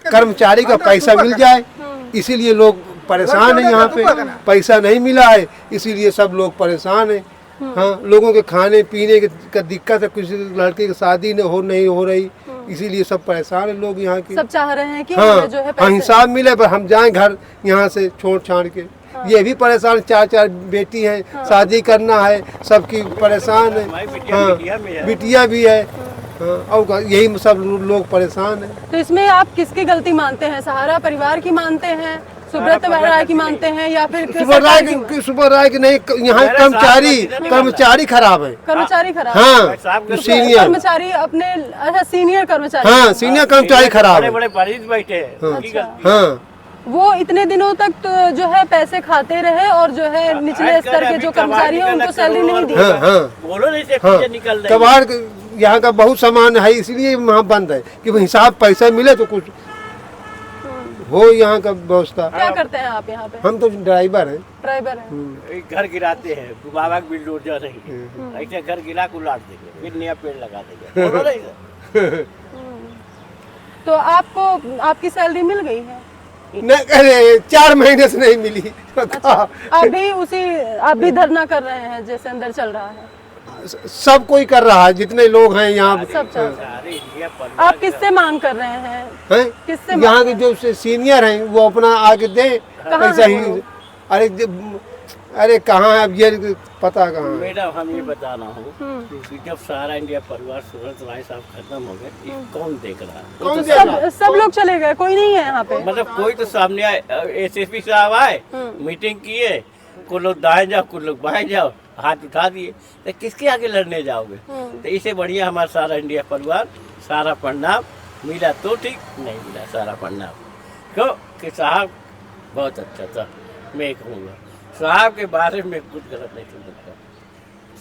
S8: कर्मचारी का पैसा मिल जाए इसीलिए लोग परेशान है। यहाँ पे पैसा नहीं मिला है इसीलिए सब लोग परेशान है। हाँ, लोगों के खाने पीने का दिक्कत है, कुछ लड़के की शादी नहीं हो रही, इसीलिए सब परेशान है लोग यहाँ के।
S5: सब चाह रहे हैं कि
S8: हाँ,
S5: जो है
S8: हिसाब मिले पर हम जाएं घर यहाँ से छोड़ छाड़ के। हाँ। ये भी परेशान, 4 बेटी है, हाँ। शादी करना है, सबकी परेशान है। हाँ, बिटिया भी है। हाँ, और यही सब लोग परेशान है।
S5: तो इसमें आप किसकी गलती मानते हैं? सहारा परिवार की मानते हैं, सुब्रत राय की मानते हैं, या फिर
S8: सुब्रत राय की नहीं, यहाँ कर्मचारी खराब है।
S5: कर्मचारी खराब?
S8: हाँ, तो सीनियर
S5: कर्मचारी अपने, अच्छा सीनियर कर्मचारी,
S8: हाँ सीनियर कर्मचारी खराब है।
S9: बड़े मरीज बैठे हैं।
S8: हाँ,
S5: वो इतने दिनों तक तो जो है पैसे खाते रहे और जो है निचले स्तर के जो कर्मचारी हैं उनको सैलरी नहीं दी।
S8: हाँ, हाँ,
S9: निकल रही
S8: कबाड़ यहाँ का बहुत सामान है इसलिए वहाँ बंद है कि हिसाब पैसा मिले तो कुछ हो यहाँ का व्यवस्था।
S5: क्या करते हैं आप यहाँ पे?
S8: हम तो ड्राइवर हैं।
S5: ड्राइवर हैं।
S9: घर गिराते हैं, बाबा का बिल जा रही है, ऐसे घर गिरा को लाट देंगे, फिर नया पेड़ लगा देंगे।
S5: तो आपको आपकी सैलरी मिल गई है?
S8: नहीं, अरे 4 महीने से नहीं मिली।
S5: अच्छा, आप भी धरना कर रहे हैं जैसे अंदर चल रहा है?
S8: सब कोई कर रहा है, जितने लोग हैं यहाँ।
S5: सब चल रहा है। आप किससे मांग कर रहे हैं? किससे?
S8: यहाँ के जो सीनियर हैं वो अपना आगे दे। ऐसा ही अरे कहाँ है अब ये पता कहाँ है?
S9: मैडम हम ये बता रहा हूँ कि जब सहारा इंडिया परिवार सुब्रत राय साहब खत्म हो गए, कौन देख रहा है?
S5: सब लोग चले गए, कोई नहीं है यहाँ पे।
S9: मतलब कोई तो सामने आए, एसएसपी साहब आए, मीटिंग किए, कुछ लोग दाएं जाओ, कुछ लोग बाएं जाओ, हाथ उठा दिए, तो किसके आगे लड़ने जाओगे? तो इसे बढ़िया हमारा सारा इंडिया परिवार, सारा प्रणाम, मिला तो ठीक, नहीं मिला सारा प्रणाम। क्यों कि साहब बहुत अच्छा था, मैं कहूँगा साहब के बारे में कुछ गलत नहीं सुन सकता।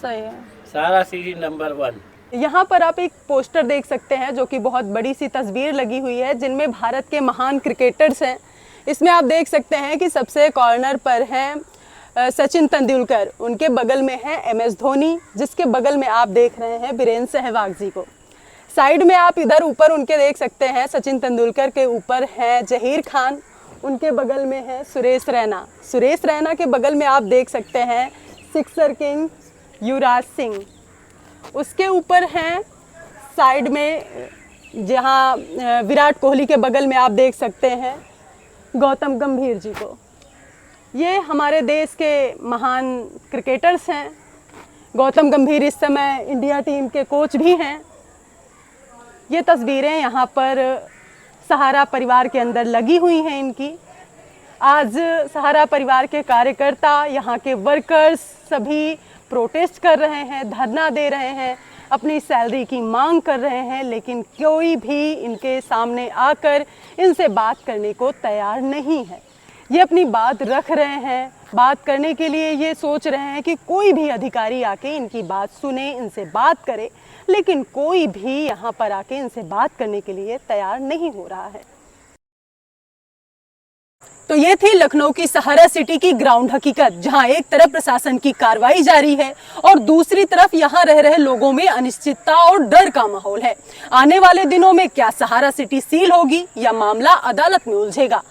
S5: सही है।
S9: सारा सीरीज नंबर 1।
S5: यहाँ पर आप एक पोस्टर देख सकते हैं जो कि बहुत बड़ी सी तस्वीर लगी हुई है जिनमें भारत के महान क्रिकेटर्स हैं। इसमें आप देख सकते हैं कि सबसे कॉर्नर पर हैं सचिन तेंदुलकर, उनके बगल में है MS धोनी, जिसके बगल में आप देख रहे हैं वीरेंद्र सहवाग जी को। साइड में आप इधर ऊपर उनके देख सकते हैं, सचिन तेंदुलकर के ऊपर है जहीर खान, उनके बगल में है सुरेश रैना। सुरेश रैना के बगल में आप देख सकते हैं सिक्सर किंग युवराज सिंह। उसके ऊपर हैं साइड में, जहां विराट कोहली के बगल में आप देख सकते हैं गौतम गंभीर जी को। ये हमारे देश के महान क्रिकेटर्स हैं। गौतम गंभीर इस समय इंडिया टीम के कोच भी हैं। ये तस्वीरें यहाँ पर सहारा परिवार के अंदर लगी हुई हैं इनकी। आज सहारा परिवार के कार्यकर्ता, यहाँ के वर्कर्स सभी प्रोटेस्ट कर रहे हैं, धरना दे रहे हैं, अपनी सैलरी की मांग कर रहे हैं, लेकिन कोई भी इनके सामने आकर इनसे बात करने को तैयार नहीं है। ये अपनी बात रख रहे हैं, बात करने के लिए ये सोच रहे हैं कि कोई भी अधिकारी आके इनकी बात सुने, इनसे बात करे, लेकिन कोई भी यहाँ पर आके इनसे बात करने के लिए तैयार नहीं हो रहा है। तो ये थी लखनऊ की सहारा सिटी की ग्राउंड हकीकत, जहां एक तरफ प्रशासन की कार्रवाई जारी है और दूसरी तरफ यहां रह रहे लोगों में अनिश्चितता और डर का माहौल है। आने वाले दिनों में क्या सहारा सिटी सील होगी या मामला अदालत में उलझेगा,